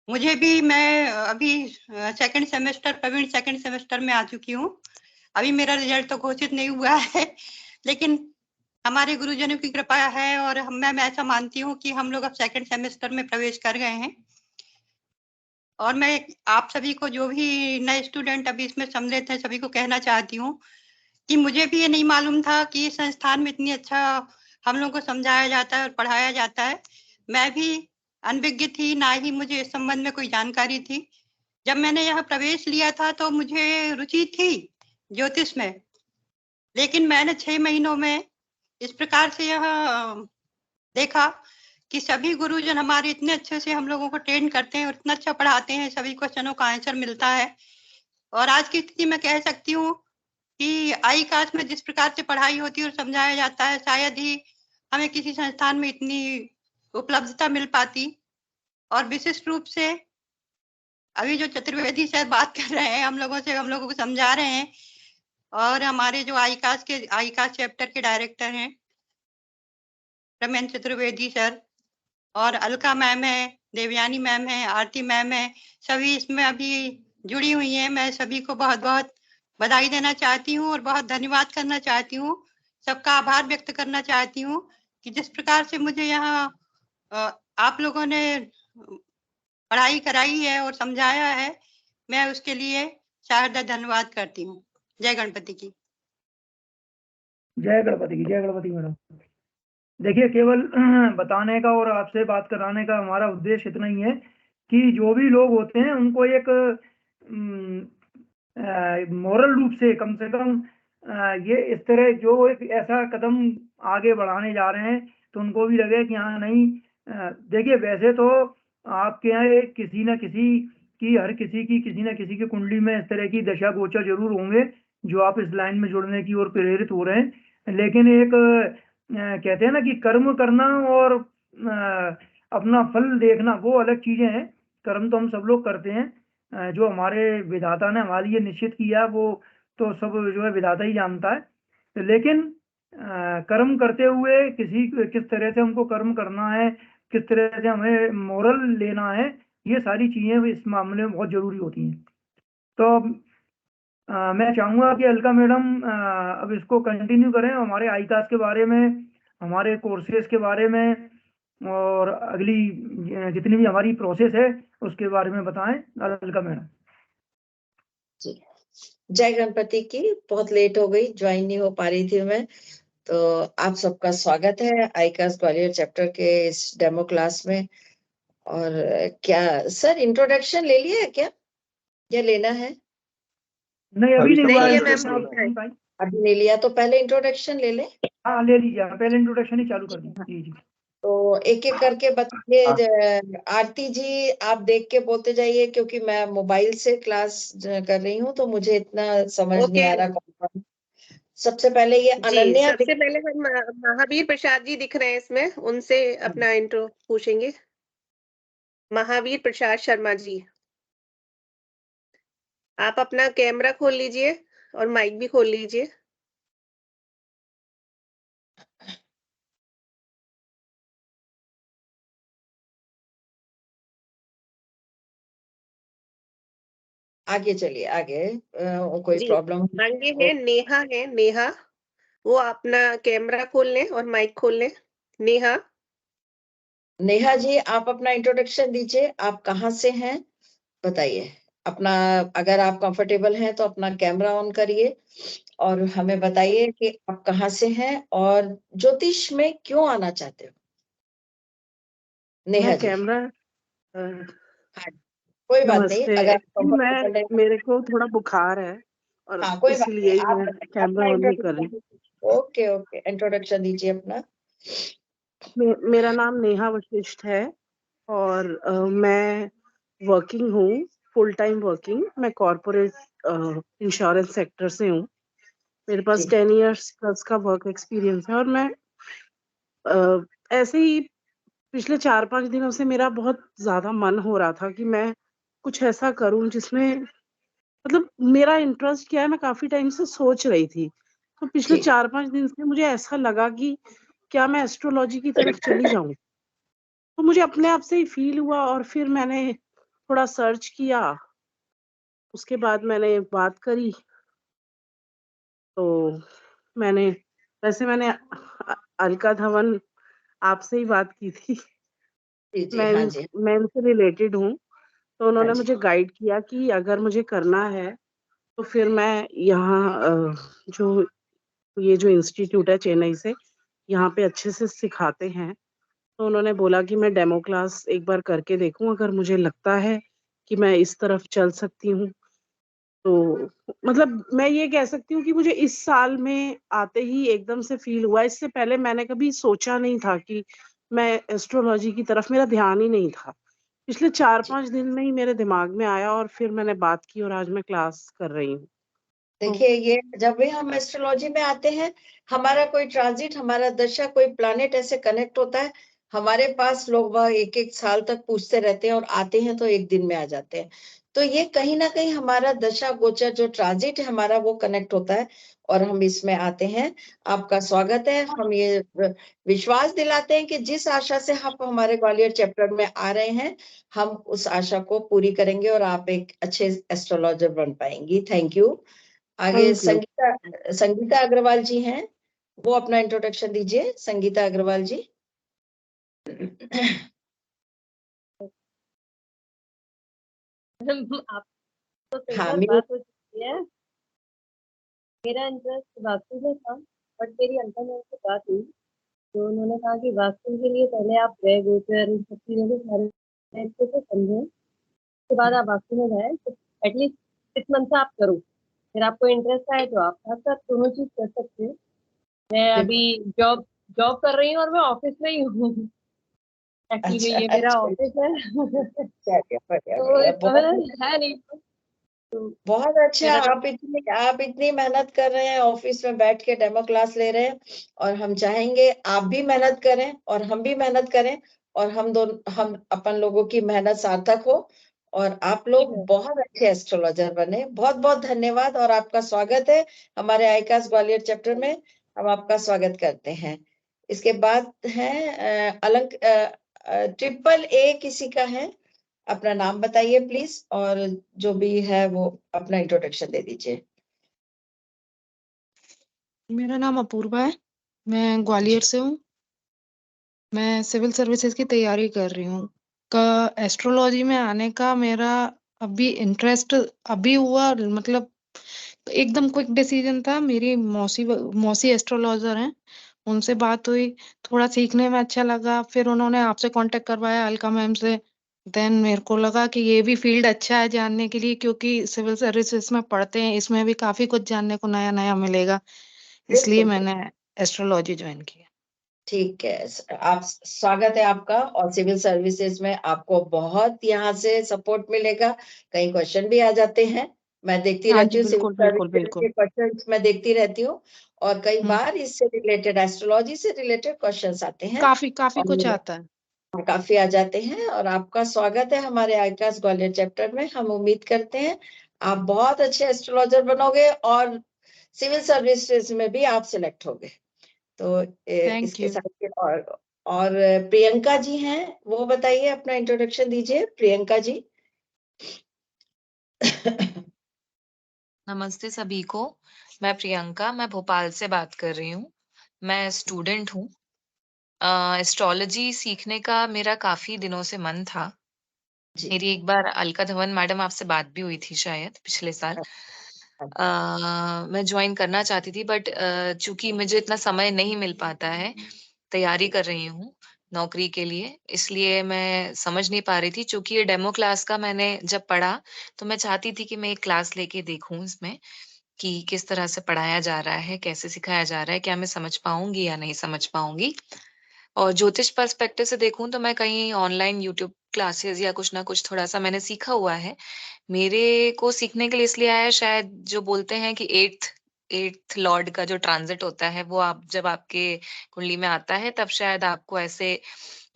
मुझे भी, मैं अभी second semester, Praveen second semester में आ चुकी हूँ। अभी मेरा रिजल्ट तो घोषित नहीं हुआ है लेकिन हमारे गुरुजनों की कृपा है और मैं ऐसा मानती हूँ कि हम लोग अब सेकंड सेमेस्टर में प्रवेश कर गए हैं। और मैं आप सभी को, जो भी नए स्टूडेंट अभी इसमें सम्मिलित हैं, सभी को कहना चाहती हूँ कि मुझे भी ये नहीं मालूम था कि इस संस्थान में इतनी अच्छा हम लोगों को समझाया जाता है और पढ़ाया जाता है। मैं भी अनभिज्ञ थी, ना ही मुझे इस संबंध में कोई जानकारी थी। जब मैंने यहाँ प्रवेश लिया था तो मुझे रुचि थी ज्योतिष में, लेकिन मैंने 6 महीनों में इस प्रकार से यह देखा कि सभी गुरुजन हमारे इतने अच्छे से हम लोगों को ट्रेन करते हैं और इतना अच्छा पढ़ाते हैं, सभी क्वेश्चनों का आंसर मिलता है। और आज की स्थिति में कह सकती हूँ कि आई कास्ट में जिस प्रकार से पढ़ाई होती है और समझाया जाता है, शायद ही हमें किसी संस्थान में इतनी उपलब्धता मिल पाती। और विशिष्ट रूप से अभी जो चतुर्वेदी सर बात कर रहे हैं, हम लोगों को समझा रहे हैं, और हमारे जो आई कास्ट चैप्टर के डायरेक्टर हैं रमेन चतुर्वेदी सर, और अलका मैम है, देवयानी मैम है, आरती मैम है, सभी इसमें अभी जुड़ी हुई हैं। मैं सभी को बहुत बहुत बधाई देना चाहती हूँ और बहुत धन्यवाद करना चाहती हूँ, सबका आभार व्यक्त करना चाहती हूँ कि जिस प्रकार से मुझे यहाँ आप लोगों ने पढ़ाई कराई है और समझाया है, मैं उसके लिए शारदा धन्यवाद करती हूँ। जय गणपति की। जय गणपति की। जय गणपति मैडम। देखिए, केवल बताने का और आपसे बात कराने का हमारा उद्देश्य इतना ही है कि जो भी लोग होते हैं उनको एक मोरल रूप से कम ये इस तरह जो एक ऐसा कदम आगे बढ़ाने जा रहे हैं तो उनको भी लगे कि हाँ नहीं। देखिए, वैसे तो आपके यहाँ किसी न किसी की, हर किसी की किसी न किसी की कुंडली में इस तरह की दशा गोचर जरूर होंगे जो आप इस लाइन में जुड़ने की ओर प्रेरित हो रहे हैं। लेकिन एक कहते हैं ना कि कर्म करना और अपना फल देखना वो अलग चीजें हैं। कर्म तो हम सब लोग करते हैं, जो हमारे विधाता ने हमारे लिए निश्चित किया वो तो सब जो है विधाता ही जानता है। लेकिन कर्म करते हुए किस तरह से हमको कर्म करना है, किस तरह से हमें मोरल लेना है, ये सारी चीजें इस मामले में बहुत जरूरी होती हैं। तो मैं चाहूंगा कि अलका मैडम अब इसको कंटिन्यू करें, हमारे आईकास के बारे में, हमारे कोर्सेज के बारे में और अगली जितनी भी हमारी प्रोसेस है उसके बारे में बताएं। अलका मैडम। जी, जय गणपति की। बहुत लेट हो गई, ज्वाइन नहीं हो पा रही थी मैं, तो आप सबका स्वागत है आईकास ग्वालियर चैप्टर के इस डेमो क्लास में। और क्या सर इंट्रोडक्शन ले लिया है क्या, या लेना है? नहीं, अभी नहीं हुआ। नहीं, अभी नहीं लिया तो पहले इंट्रोडक्शन ले लें। हाँ, ले लीजिए, पहले इंट्रोडक्शन ही चालू कर दीजिए। तो एक एक करके बताइए। आरती जी आप देख के बोलते जाइए, क्योंकि मैं मोबाइल से क्लास कर रही हूँ तो मुझे इतना समझ नहीं आ रहा। सबसे पहले ये अनन्या, सबसे पहले हम महावीर प्रसाद जी दिख रहे हैं इसमें, उनसे अपना इंट्रो पूछेंगे। महावीर प्रसाद शर्मा जी, आप अपना कैमरा खोल लीजिए और माइक भी खोल लीजिए। आगे चलिए आगे। कोई जी, प्रॉब्लम? आगे है नेहा, वो अपना कैमरा खोल लें और माइक खोल लें। नेहा जी, आप अपना इंट्रोडक्शन दीजिए, आप कहाँ से हैं बताइए अपना। अगर आप कंफर्टेबल हैं तो अपना कैमरा ऑन करिए और हमें बताइए कि आप कहाँ से हैं और ज्योतिष में क्यों आना चाहते हो। नेहा मैं जी। कैमरा हाँ, कोई बात नहीं, नमस्ते। अगर एक्चुअली comfortable है। मेरे को थोड़ा बुखार है और हाँ, कोई बात इसीलिए नहीं, ही आप मैं अपना कैमरा ऑन नहीं कर रही। इंट्रोडक्शन। ओके ओके, इंट्रोडक्शन दीजिए अपना। मेरा नाम नेहा वशिष्ठ है और मैं वर्किंग हूँ, फुल टाइम वर्किंग। मैं कॉर्पोरेट इंश्योरेंस सेक्टर से हूँ। मेरे पास जी 10 इयर्स प्लस का वर्क एक्सपीरियंस है और मैं ऐसे ही पिछले 4-5 दिनों से मेरा बहुत ज्यादा मन हो रहा था कि मैं कुछ ऐसा करूं जिसमें मतलब मेरा इंटरेस्ट क्या है, मैं काफी टाइम से सोच रही थी। तो पिछले जी 4-5 दिन से मुझे ऐसा लगा कि क्या मैं एस्ट्रोलॉजी की तरफ चली जाऊं। तो मुझे अपने आप से ही फील हुआ और फिर मैंने थोड़ा सर्च किया। उसके बाद मैंने बात करी तो मैंने मैंने अलका धवन आपसे ही बात की थी। जी जी, हाँ जी मैं इनसे रिलेटेड हूँ। तो हाँ उन्होंने जी। मुझे गाइड किया कि अगर मुझे करना है तो फिर मैं यहाँ जो ये जो इंस्टीट्यूट है चेन्नई से, यहाँ पे अच्छे से सिखाते हैं। तो उन्होंने बोला कि मैं डेमो क्लास एक बार करके देखूं, अगर मुझे लगता है कि मैं इस तरफ चल सकती हूँ तो मतलब मैं ये कह सकती हूँ कि मुझे इस साल में आते ही एकदम से फील हुआ। इससे पहले मैंने कभी सोचा नहीं था कि मैं एस्ट्रोलॉजी की तरफ, मेरा ध्यान ही नहीं था। पिछले 4-5 दिन में ही मेरे दिमाग में आया और फिर मैंने बात की और आज मैं क्लास कर रही हूँ। तो देखिए, ये जब भी हम एस्ट्रोलॉजी में आते हैं, हमारा कोई ट्रांजिट, हमारा दशा, कोई प्लैनेट ऐसे कनेक्ट होता है, हमारे पास लोग वह एक एक साल तक पूछते रहते हैं और आते हैं तो एक दिन में आ जाते हैं। तो ये कहीं ना कहीं हमारा दशा गोचर जो ट्रांजिट है हमारा, वो कनेक्ट होता है और हम इसमें आते हैं। आपका स्वागत है। हम ये विश्वास दिलाते हैं कि जिस आशा से आप हमारे ग्वालियर चैप्टर में आ रहे हैं, हम उस आशा को पूरी करेंगे और आप एक अच्छे एस्ट्रोलॉजर बन पाएंगी। Thank you. आगे थैंक यू। संगीता अग्रवाल जी हैं, वो अपना इंट्रोडक्शन दीजिए। संगीता अग्रवाल जी। आप तो कई हाँ, बार बात हो चुकी है। मेरा इंटरेस्ट वास्तु में था, बट मेरी अंकल मैम से बात हुई तो उन्होंने कहा कि वास्तु के लिए पहले आप ग्रह गोचर इन सब चीजों के सारे अच्छे से समझें, उसके बाद आप वास्तु में जाए तो एटलीस्ट 6 मंथ से आप करो। फिर आपको इंटरेस्ट आए तो आप साथ साथ दोनों चीज कर सकते हैं। मैं अभी जॉब जॉब कर रही हूँ और मैं ऑफिस में ही हूँ। एक्चुअली अच्छा ये मेरा अच्छा, ऑफिस है। बढ़िया बढ़िया तो बढ़िया, इतना है नहीं तो बहुत अच्छा। मेरा आप इतनी मेहनत कर रहे हैं, ऑफिस में बैठ के डेमो क्लास ले रहे हैं, और हम चाहेंगे आप भी मेहनत करें और हम भी मेहनत करें और हम अपन लोगों की मेहनत सार्थक हो और आप लोग बहुत अच्छे एस्ट्रोलॉजर बने। बहुत बहुत धन्यवाद और आपका स्वागत है हमारे आईकास ग्वालियर चैप्टर में। हम आपका स्वागत करते हैं। इसके बाद है अलंक 888 किसी का है, अपना नाम बताइए प्लीज, और जो भी है वो अपना इंट्रोडक्शन दे दीजिए। मेरा नाम अपूर्वा है, मैं ग्वालियर से हूँ। मैं सिविल सर्विसेज की तैयारी कर रही हूँ। एस्ट्रोलॉजी में आने का मेरा अभी इंटरेस्ट अभी हुआ, मतलब एकदम क्विक डिसीजन था। मेरी मौसी एस्ट्रोलॉजर हैं, उनसे बात हुई, थोड़ा सीखने में अच्छा लगा, फिर उन्होंने आपसे कांटेक्ट करवाया अलका मैम से। देन मेरे को लगा कि ये भी फील्ड अच्छा है जानने के लिए, क्योंकि सिविल सर्विसेज में पढ़ते हैं, इसमें भी काफी कुछ जानने को नया नया मिलेगा, इसलिए बिल्कुल मैंने एस्ट्रोलॉजी ज्वाइन किया। ठीक है। आप स्वागत है आपका, और सिविल सर्विसेज में आपको बहुत यहाँ से सपोर्ट मिलेगा। कई क्वेश्चन भी आ जाते हैं, मैं देखती हाँ रहती जी, हूँ सिविल बिल्कुल बिल्कुल सर्विसेज बिल्कुल। के क्वेश्चन मैं देखती रहती हूँ, और कई हम्म, बार इससे रिलेटेड, एस्ट्रोलॉजी से रिलेटेड क्वेश्चंस आते हैं काफी काफी कुछ और आता है। काफी आ जाते हैं। और आपका स्वागत है हमारे आईकास ग्वालियर चैप्टर में। हम उम्मीद करते हैं आप बहुत अच्छे एस्ट्रोलॉजर बनोगे और सिविल सर्विसेज में भी आप सिलेक्ट होगे। तो थैंक इसके यू। साथ और प्रियंका जी हैं, वो बताइए, अपना इंट्रोडक्शन दीजिए प्रियंका जी। नमस्ते सभी को। मैं प्रियंका, मैं भोपाल से बात कर रही हूँ। मैं स्टूडेंट हूँ। एस्ट्रोलॉजी सीखने का मेरा काफ़ी दिनों से मन था। जी। मेरी एक बार अलका धवन मैडम आपसे बात भी हुई थी शायद पिछले साल। मैं जॉइन करना चाहती थी बट चूँकि मुझे इतना समय नहीं मिल पाता है, तैयारी कर रही हूँ नौकरी के लिए, इसलिए मैं समझ नहीं पा रही थी। चूँकि ये डेमो क्लास का मैंने जब पढ़ा, तो मैं चाहती थी कि मैं एक क्लास लेके देखूँ इसमें कि किस तरह से पढ़ाया जा रहा है, कैसे सिखाया जा रहा है, क्या मैं समझ पाऊँगी या नहीं समझ पाऊँगी। और ज्योतिष पर्सपेक्टिव से देखूँ तो मैं कहीं ऑनलाइन यूट्यूब क्लासेस या कुछ ना कुछ थोड़ा-सा मैंने सीखा हुआ है। मेरे को सीखने के लिए इसलिए आया शायद जो बोलते हैं कि 8th लॉर्ड का जो ट्रांज़िट होता है, वो आप जब आपके कुंडली में आता है, तब शायद आपको ऐसे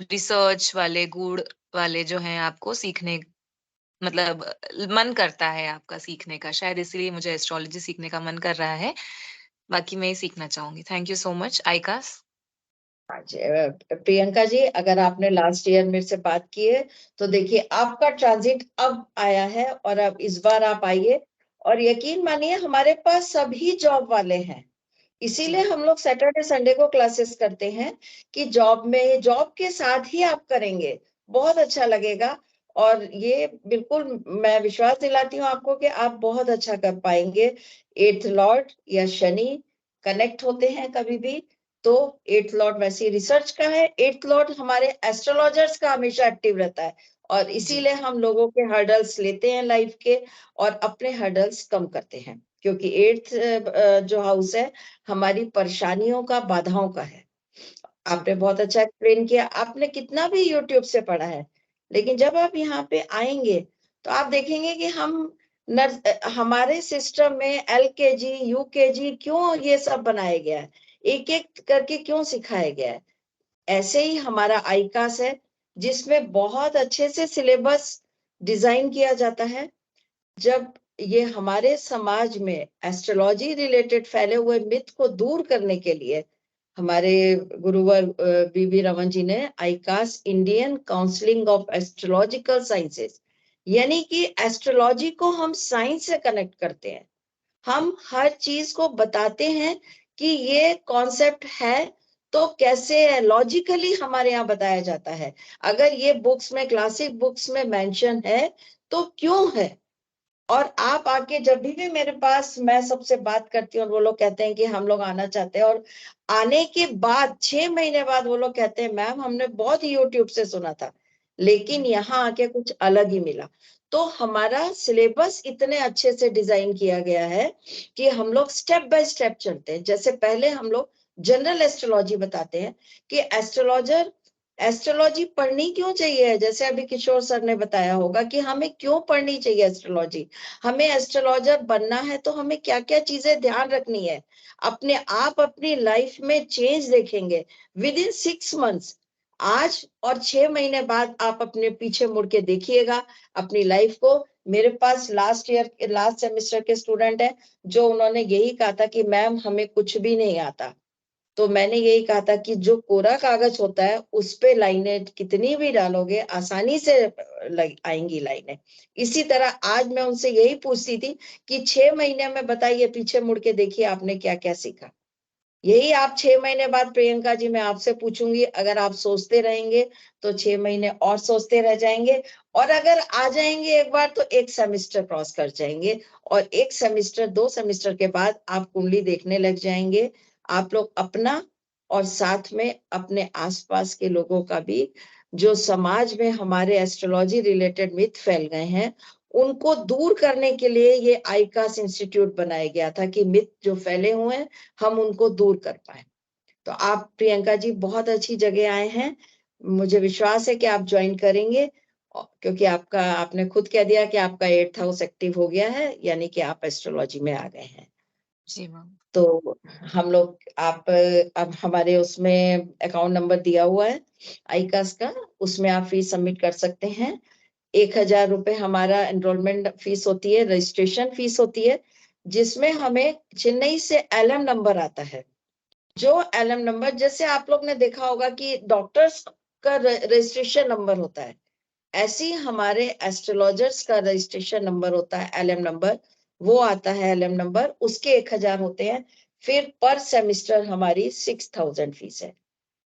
रिसर्च वाले, गूढ़ वाले जो हैं आपको सीखने मतलब मन करता है आपका सीखने का। शायद इसीलिए मुझे एस्ट्रोलॉजी सीखने का मन कर रहा है। बाकी मैं ये सीखना चाहूँगी। Thank you so much ICAS. हाँ जी, प्रियंका जी, अगर आपने लास्ट ईयर मेरे से बात की है तो देखिए आपका ट्रांजिट अब आया है और अब इस बार आप आइए, और यकीन मानिए हमारे पास सभी जॉब वाले हैं, इसीलिए हम लोग सैटरडे संडे को क्लासेस करते हैं कि जॉब के साथ ही आप करेंगे, बहुत अच्छा लगेगा। और ये बिल्कुल मैं विश्वास दिलाती हूँ आपको कि आप बहुत अच्छा कर पाएंगे। 8th लॉर्ड या शनि कनेक्ट होते हैं कभी भी तो 8th लॉर्ड वैसे रिसर्च का है, 8th लॉर्ड हमारे एस्ट्रोलॉजर्स का हमेशा एक्टिव रहता है, और इसीलिए हम लोगों के हर्डल्स लेते हैं लाइफ के और अपने हर्डल्स कम करते हैं, क्योंकि 8th जो हाउस है हमारी परेशानियों का, बाधाओं का है। आपने बहुत अच्छा एक्सप्लेन किया, आपने कितना भी यूट्यूब से पढ़ा है, लेकिन जब आप यहाँ पे आएंगे तो आप देखेंगे कि हमारे सिस्टम में LKG UKG क्यों ये सब बनाया गया है, एक एक करके क्यों सिखाया गया है। ऐसे ही हमारा आईकास है जिसमें बहुत अच्छे से सिलेबस डिजाइन किया जाता है। जब ये हमारे समाज में एस्ट्रोलॉजी रिलेटेड फैले हुए मिथ को दूर करने के लिए हमारे गुरुवर बीबी रमन जी ने ICAS Indian Council of Astrological Sciences, यानी कि एस्ट्रोलॉजी को हम साइंस से कनेक्ट करते हैं। हम हर चीज को बताते हैं कि ये कॉन्सेप्ट है तो कैसे है, लॉजिकली हमारे यहाँ बताया जाता है। अगर ये बुक्स में, क्लासिक बुक्स में मेंशन है तो क्यों है। और आप आके जब भी मेरे पास, मैं सबसे बात करती हूँ और वो लोग कहते हैं कि हम लोग आना चाहते हैं, और आने के बाद 6 महीने बाद वो लोग कहते हैं मैम हमने बहुत यूट्यूब से सुना था लेकिन यहाँ आके कुछ अलग ही मिला। तो हमारा सिलेबस इतने अच्छे से डिजाइन किया गया है कि हम लोग स्टेप बाय स्टेप चलते हैं। जैसे पहले हम लोग जनरल एस्ट्रोलॉजी बताते हैं कि एस्ट्रोलॉजी पढ़नी क्यों चाहिए, जैसे अभी किशोर सर ने बताया होगा कि हमें क्यों पढ़नी चाहिए एस्ट्रोलॉजी। हमें एस्ट्रोलॉजर बनना है तो हमें क्या क्या चीजें ध्यान रखनी है। अपने आप अपनी लाइफ में चेंज देखेंगे विद इन 6 मंथ्स। आज और 6 महीने बाद आप अपने पीछे मुड़ के देखिएगा अपनी लाइफ को। मेरे पास लास्ट सेमेस्टर के स्टूडेंट है जो उन्होंने यही कहा था कि मैम हमें कुछ भी नहीं आता। तो मैंने यही कहा था कि जो कोरा कागज होता है उस पे लाइनें कितनी भी डालोगे आसानी से आएंगी लाइनें। इसी तरह आज मैं उनसे यही पूछती थी कि 6 महीने में बताइए, पीछे मुड़ के देखिए आपने क्या क्या सीखा। यही आप 6 महीने बाद प्रियंका जी मैं आपसे पूछूंगी, अगर आप सोचते रहेंगे तो 6 महीने और सोचते रह जाएंगे, और अगर आ जाएंगे एक बार तो एक सेमेस्टर क्रॉस कर जाएंगे, और एक सेमेस्टर 2 सेमेस्टर के बाद आप कुंडली देखने लग जाएंगे। आप लोग अपना और साथ में अपने आसपास के लोगों का भी, जो समाज में हमारे एस्ट्रोलॉजी रिलेटेड मिथ फैल गए हैं उनको दूर करने के लिए ये आईकास इंस्टीट्यूट बनाया गया था कि मिथ जो फैले हुए हैं हम उनको दूर कर पाए। तो आप प्रियंका जी बहुत अच्छी जगह आए हैं, मुझे विश्वास है कि आप ज्वाइन करेंगे, क्योंकि आपने खुद कह दिया कि आपका 8th हाउस एक्टिव हो गया है, यानी कि आप एस्ट्रोलॉजी में आ गए हैं। जी मैम। तो हम लोग अब हमारे उसमें अकाउंट नंबर दिया हुआ है आईकास का, उसमें आप फीस सबमिट कर सकते हैं। 1000 रुपए हमारा एनरोलमेंट फीस होती है, रजिस्ट्रेशन फीस होती है, जिसमें हमें चेन्नई से एलएम नंबर आता है। जो एलएम नंबर, जैसे आप लोग ने देखा होगा कि डॉक्टर्स का रजिस्ट्रेशन नंबर होता है, ऐसे ही हमारे एस्ट्रोलॉजर्स का रजिस्ट्रेशन नंबर होता है एलएम नंबर, वो आता है LM नंबर, उसके 1000 होते हैं। फिर पर सेमिस्टर हमारी 6000 फीस है।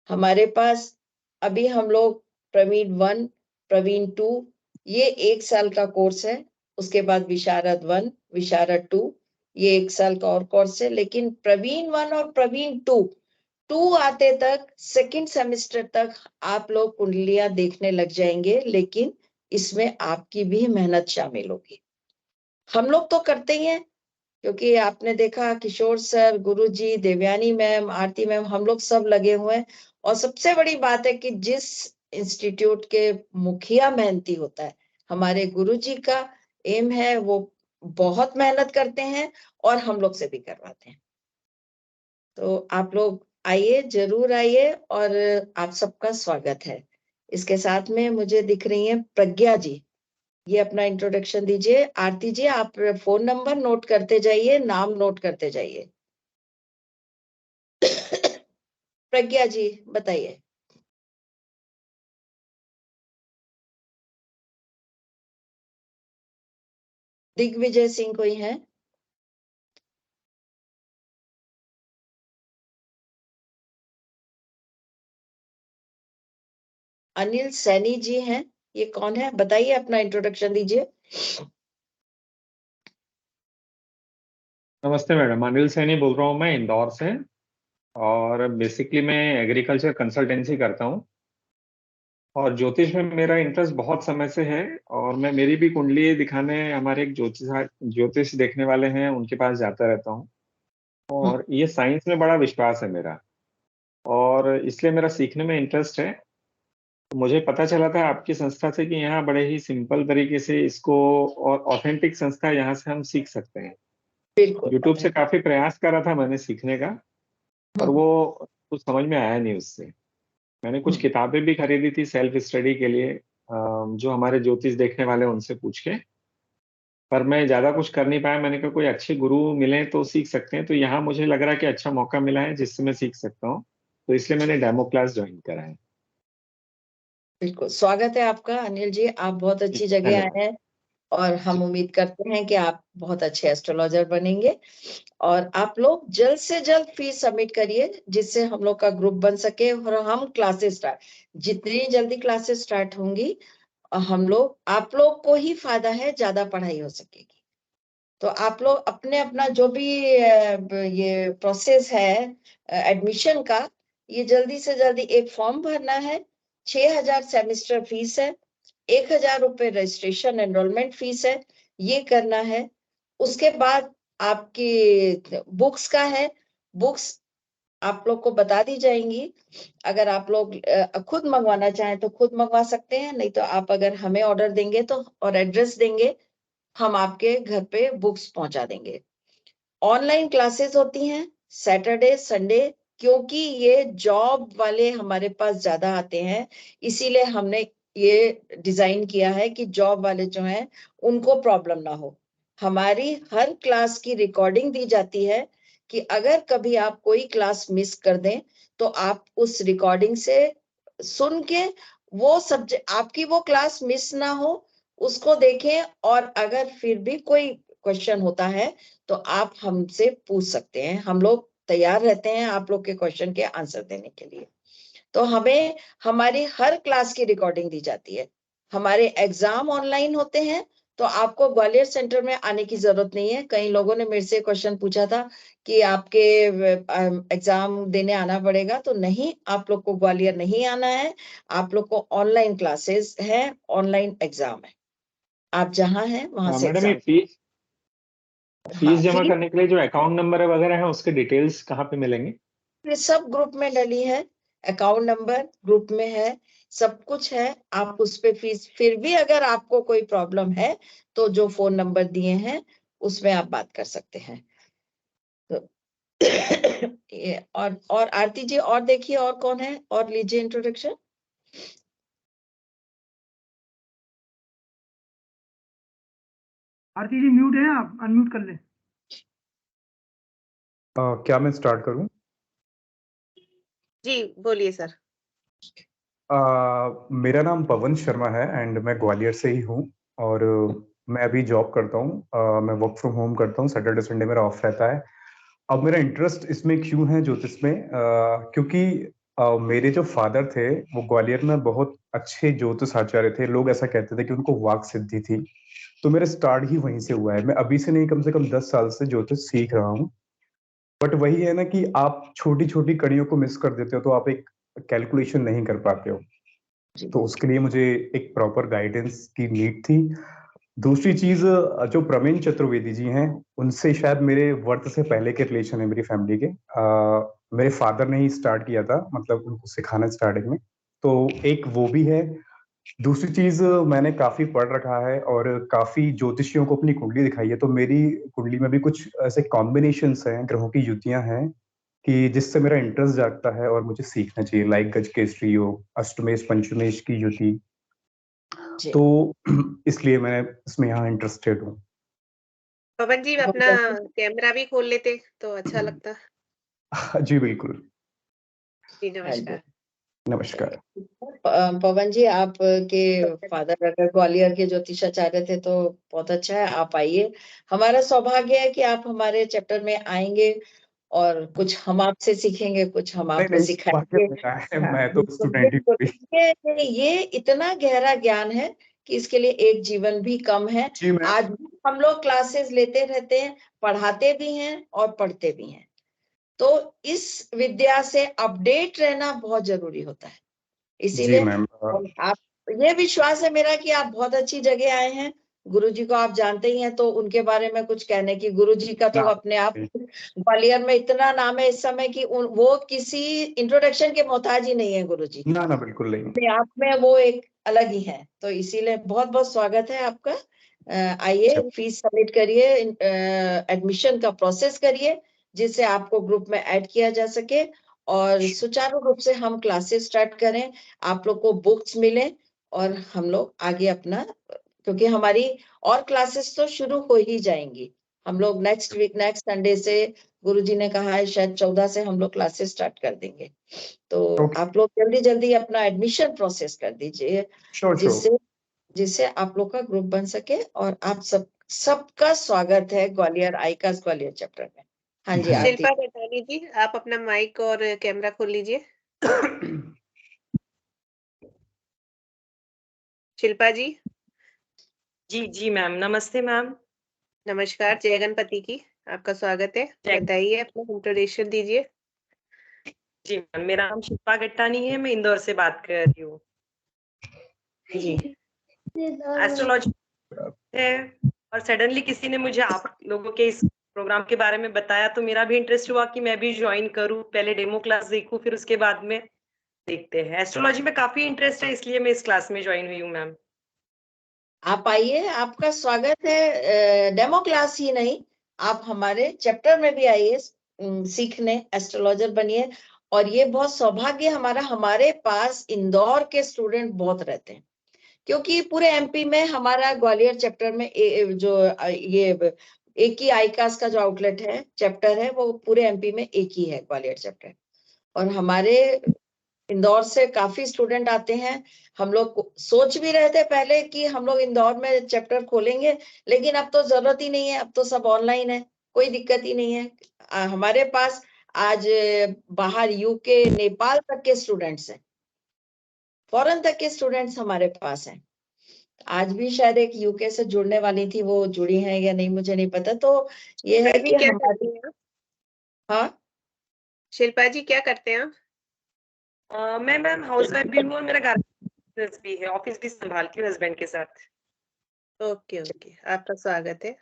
हमारे पास अभी हम लोग प्रवीण 1, प्रवीण 2, ये 1 साल का कोर्स है। उसके बाद विशारद 1, विशारद 2, ये 1 साल का और कोर्स है। लेकिन प्रवीण 1 और प्रवीण 2 आते तक, सेकंड सेमेस्टर तक आप लोग कुंडलियां देखने लग जाएंगे, लेकिन इसमें आपकी भी मेहनत शामिल होगी। हम लोग तो करते ही हैं, क्योंकि आपने देखा किशोर सर, गुरुजी, देवयानी मैम, आरती मैम, हम लोग सब लगे हुए हैं। और सबसे बड़ी बात है कि जिस इंस्टीट्यूट के मुखिया मेहनती होता है, हमारे गुरुजी का एम है, वो बहुत मेहनत करते हैं और हम लोग से भी करवाते हैं। तो आप लोग आइए, जरूर आइए, और आप सबका स्वागत है। इसके साथ में मुझे दिख रही है प्रज्ञा जी, ये अपना इंट्रोडक्शन दीजिए। आरती जी, आप फोन नंबर नोट करते जाइए, नाम नोट करते जाइए। प्रज्ञा जी बताइए। दिग्विजय सिंह कोई है? अनिल सैनी जी हैं, ये कौन है? बताइए, अपना इंट्रोडक्शन दीजिए। नमस्ते मैडम, अनिल सैनी बोल रहा हूँ मैं इंदौर से। और बेसिकली मैं एग्रीकल्चर कंसल्टेंसी करता हूँ और ज्योतिष में मेरा इंटरेस्ट बहुत समय से है। और मैं मेरी भी कुंडली दिखाने हमारे एक ज्योतिष देखने वाले हैं, उनके पास जाता रहता हूँ। और ये साइंस में बड़ा विश्वास है मेरा, और इसलिए मेरा सीखने में इंटरेस्ट है। तो मुझे पता चला था आपकी संस्था से कि यहाँ बड़े ही सिंपल तरीके से इसको, और ऑथेंटिक संस्था, यहाँ से हम सीख सकते हैं। बिल्कुल। यूट्यूब से काफी प्रयास करा था मैंने सीखने का, पर वो कुछ समझ में आया नहीं उससे। मैंने कुछ किताबें भी खरीदी थी सेल्फ स्टडी के लिए, जो हमारे ज्योतिष देखने वाले उनसे पूछ के, पर मैं ज्यादा कुछ कर नहीं पाया। मैंने कहा कोई अच्छे गुरु मिले तो सीख सकते हैं, तो यहाँ मुझे लग रहा है कि अच्छा मौका मिला है जिससे मैं सीख सकता हूँ, तो इसलिए मैंने डेमो क्लास ज्वाइन करा है। बिल्कुल स्वागत है आपका अनिल जी, आप बहुत अच्छी जगह आए धन्यवाद। हैं, और हम उम्मीद करते हैं कि आप बहुत अच्छे एस्ट्रोलॉजर बनेंगे। और आप लोग जल्द से जल्द फीस सबमिट करिए, जिससे हम लोग का ग्रुप बन सके और हम क्लासेस स्टार्ट, जितनी जल्दी क्लासेस स्टार्ट होंगी, हम लोग, आप लोग को ही फायदा है, ज्यादा पढ़ाई हो सकेगी। तो आप लोग अपने अपना जो भी ये प्रोसेस है एडमिशन का, ये जल्दी से जल्दी एक फॉर्म भरना है। 6000 सेमेस्टर फीस है, 1000 रुपए रजिस्ट्रेशन एनरोलमेंट फीस है, ये करना है। उसके बाद आपकी बुक्स का है, बुक्स आप लोग को बता दी जाएंगी। अगर आप लोग खुद मंगवाना चाहें तो खुद मंगवा सकते हैं, नहीं तो आप अगर हमें ऑर्डर देंगे तो, और एड्रेस देंगे, हम आपके घर पे बुक्स पहुंचा देंगे। ऑनलाइन क्लासेस होती हैं सैटरडे संडे, क्योंकि ये जॉब वाले हमारे पास ज्यादा आते हैं, इसीलिए हमने ये डिजाइन किया है कि जॉब वाले जो हैं उनको प्रॉब्लम ना हो। हमारी हर क्लास की रिकॉर्डिंग दी जाती है, कि अगर कभी आप कोई क्लास मिस कर दें तो आप उस रिकॉर्डिंग से सुन के, वो सब्जेक्ट, आपकी वो क्लास मिस ना हो, उसको देखें। और अगर फिर भी कोई क्वेश्चन होता है तो आप हमसे पूछ सकते हैं, हम लोग तैयार रहते हैं आप लोग के क्वेश्चन के आंसर देने के लिए। तो हमें हमारी हर क्लास की रिकॉर्डिंग दी जाती है। हमारे एग्जाम ऑनलाइन होते हैं, तो आपको ग्वालियर सेंटर में आने की जरूरत नहीं है। कई लोगों ने मेरे से क्वेश्चन पूछा था कि आपके एग्जाम देने आना पड़ेगा, तो नहीं, आप लोग को ग्वालियर नहीं आना है। आप लोग को ऑनलाइन क्लासेस है, ऑनलाइन एग्जाम है, आप जहां हैं वहां से मैडम, ये एग्जाम। फीस जमा करने के लिए जो अकाउंट नंबर वगैरह है, उसके डिटेल्स कहाँ पे मिलेंगे? ये सब ग्रुप में डली है, अकाउंट नंबर ग्रुप में है, सब कुछ है। आप उस पे फीस, फिर भी अगर आपको कोई प्रॉब्लम है तो जो फोन नंबर दिए हैं उसमें आप बात कर सकते हैं। तो ये, और आरती जी, और देखिए और कौन है, और लीजिए इंट्रोडक्शन। आरती जी म्यूट है, आप अनम्यूट कर ले। क्या मैं स्टार्ट करूं? जी बोलिए सर। मेरा नाम पवन शर्मा है एंड मैं ग्वालियर से ही हूं। और मैं अभी जॉब करता हूँ, मैं वर्क फ्रॉम होम करता हूँ, सैटरडे संडे मेरा ऑफ रहता है। अब मेरा इंटरेस्ट इसमें क्यों है ज्योतिष में, क्योंकि मेरे जो फादर थे वो ग्वालियर में बहुत अच्छे ज्योतिष आचार्य थे। लोग ऐसा कहते थे कि उनको वाक सिद्धि थी, तो मेरा स्टार्ट ही वहीं से हुआ है। मैं अभी से नहीं, कम से कम 10 साल से ज्योतिष सीख रहा हूँ। बट वही है ना कि आप छोटी छोटी कड़ियों को मिस कर देते हो तो आप एक कैलकुलेशन नहीं कर पाते हो, तो उसके लिए मुझे एक प्रॉपर गाइडेंस की नीड थी। दूसरी चीज, जो प्रवीण चतुर्वेदी जी हैं, उनसे शायद मेरे वर्त से पहले के रिलेशन है मेरी फैमिली के। मेरे फादर ने ही स्टार्ट किया था, मतलब उनको सिखाना स्टार्टिंग में, तो एक वो भी है। दूसरी चीज, मैंने काफी पढ़ रखा है और काफी ज्योतिषियों को अपनी कुंडली दिखाई है, तो मेरी कुंडली में भी कुछ ऐसे कॉम्बिनेशंस हैं, ग्रहों की युतियां हैं कि जिससे मेरा इंटरेस्ट जागता है और मुझे सीखना चाहिए। लाइक गज केसरी योग, अष्टमेश पंचमेश की युति, तो इसलिए मैं इसमें यहाँ इंटरेस्टेड हूँ। पवन जी अपना कैमरा भी खोल लेते तो अच्छा लगता। जी बिल्कुल। जी नमस्कार। नमस्कार। पवन जी, आपके फादर अगर ग्वालियर के ज्योतिषाचार्य थे तो बहुत अच्छा है, आप आइए। हमारा सौभाग्य है कि आप हमारे चैप्टर में आएंगे और कुछ हम आपसे सीखेंगे, कुछ हम आपको सिखाएंगे। मैं तो स्टूडेंट ही हूँ। ये इतना गहरा ज्ञान है कि इसके लिए एक जीवन भी कम है। आज भी हम लोग क्लासेस लेते रहते हैं, पढ़ाते भी हैं और पढ़ते भी हैं, तो इस विद्या से अपडेट रहना बहुत जरूरी होता है। इसीलिए आप, ये विश्वास है मेरा कि आप बहुत अच्छी जगह आए हैं। गुरुजी को आप जानते ही हैं, तो उनके बारे में कुछ कहने की, गुरुजी का तो अपने आप ग्वालियर में इतना नाम है इस समय कि वो किसी इंट्रोडक्शन के मोहताज ही नहीं है। गुरुजी ना बिल्कुल नहीं, अपने आप में वो एक अलग ही है, तो इसीलिए बहुत बहुत स्वागत है आपका। आइए, फीस सबमिट करिए, एडमिशन का प्रोसेस करिए, जिससे आपको ग्रुप में ऐड किया जा सके और सुचारू रूप से हम क्लासेस स्टार्ट करें, आप लोग को बुक्स मिले और हम लोग आगे अपना, क्योंकि हमारी और क्लासेस तो शुरू हो ही जाएंगी। हम लोग नेक्स्ट वीक, नेक्स्ट संडे से, गुरुजी ने कहा है शायद 14 से हम लोग क्लासेस स्टार्ट कर देंगे, तो आप लोग जल्दी जल्दी अपना एडमिशन प्रोसेस कर दीजिए, जिससे आप लोग का ग्रुप बन सके। और आप सबका स्वागत है ग्वालियर आईकास ग्वालियर चैप्टर में। हाँ जी, शिल्पा गट्टानी जी, आप अपना माइक और कैमरा खोल लीजिए। शिल्पा जी। जी मैम, नमस्ते मैम। नमस्कार, जय गणपति की, आपका स्वागत है। बताइए, अपना इंट्रोडक्शन दीजिए। जी मैम, मेरा नाम शिल्पा गट्टानी है, मैं इंदौर से बात कर रही हूँ। जी, एस्ट्रोलॉजी है और सडनली किसी ने मुझे आप लोगों के इस प्रोग्राम के बारे में बताया, तो मेरा भी इंटरेस्ट हुआ कि मैं भी ज्वाइन करूँ। पहले डेमो क्लास देखूं, फिर उसके बाद में देखते हैं। एस्ट्रोलॉजी में काफी इंटरेस्ट है, इसलिए मैं इस क्लास में ज्वाइन हुई हूँ मैम। आप आइए, आपका स्वागत है। डेमो क्लास ही नहीं, आप हमारे चैप्टर में भी आइए, सीखने, एस्ट्रोलॉजर बनिए। और ये बहुत सौभाग्य हमारा, हमारे पास इंदौर के स्टूडेंट बहुत रहते हैं, क्योंकि पूरे एमपी में हमारा ग्वालियर चैप्टर में जो ये एक ही आईकास का जो आउटलेट है, चैप्टर है, वो पूरे एमपी में एक ही है, ग्वालियर चैप्टर। और हमारे इंदौर से काफी स्टूडेंट आते हैं। हम लोग सोच भी रहे थे पहले कि हम लोग इंदौर में चैप्टर खोलेंगे, लेकिन अब तो जरूरत ही नहीं है, अब तो सब ऑनलाइन है, कोई दिक्कत ही नहीं है। हमारे पास आज बाहर यूके, नेपाल तक के स्टूडेंट्स हैं, फॉरेन तक के स्टूडेंट्स हमारे पास हैं। आज भी शायद एक यूके से जुड़ने वाली थी, वो जुड़ी है या नहीं मुझे नहीं पता। तो ये है कि हमारी, हाँ शिल्पा जी क्या करते हैं आप? मैं मैम हाउस वाइफ भी हूँ और मेरा गार्डन भी है, ऑफिस भी संभालती हूँ हस्बैंड के साथ। ओके, आपका स्वागत है।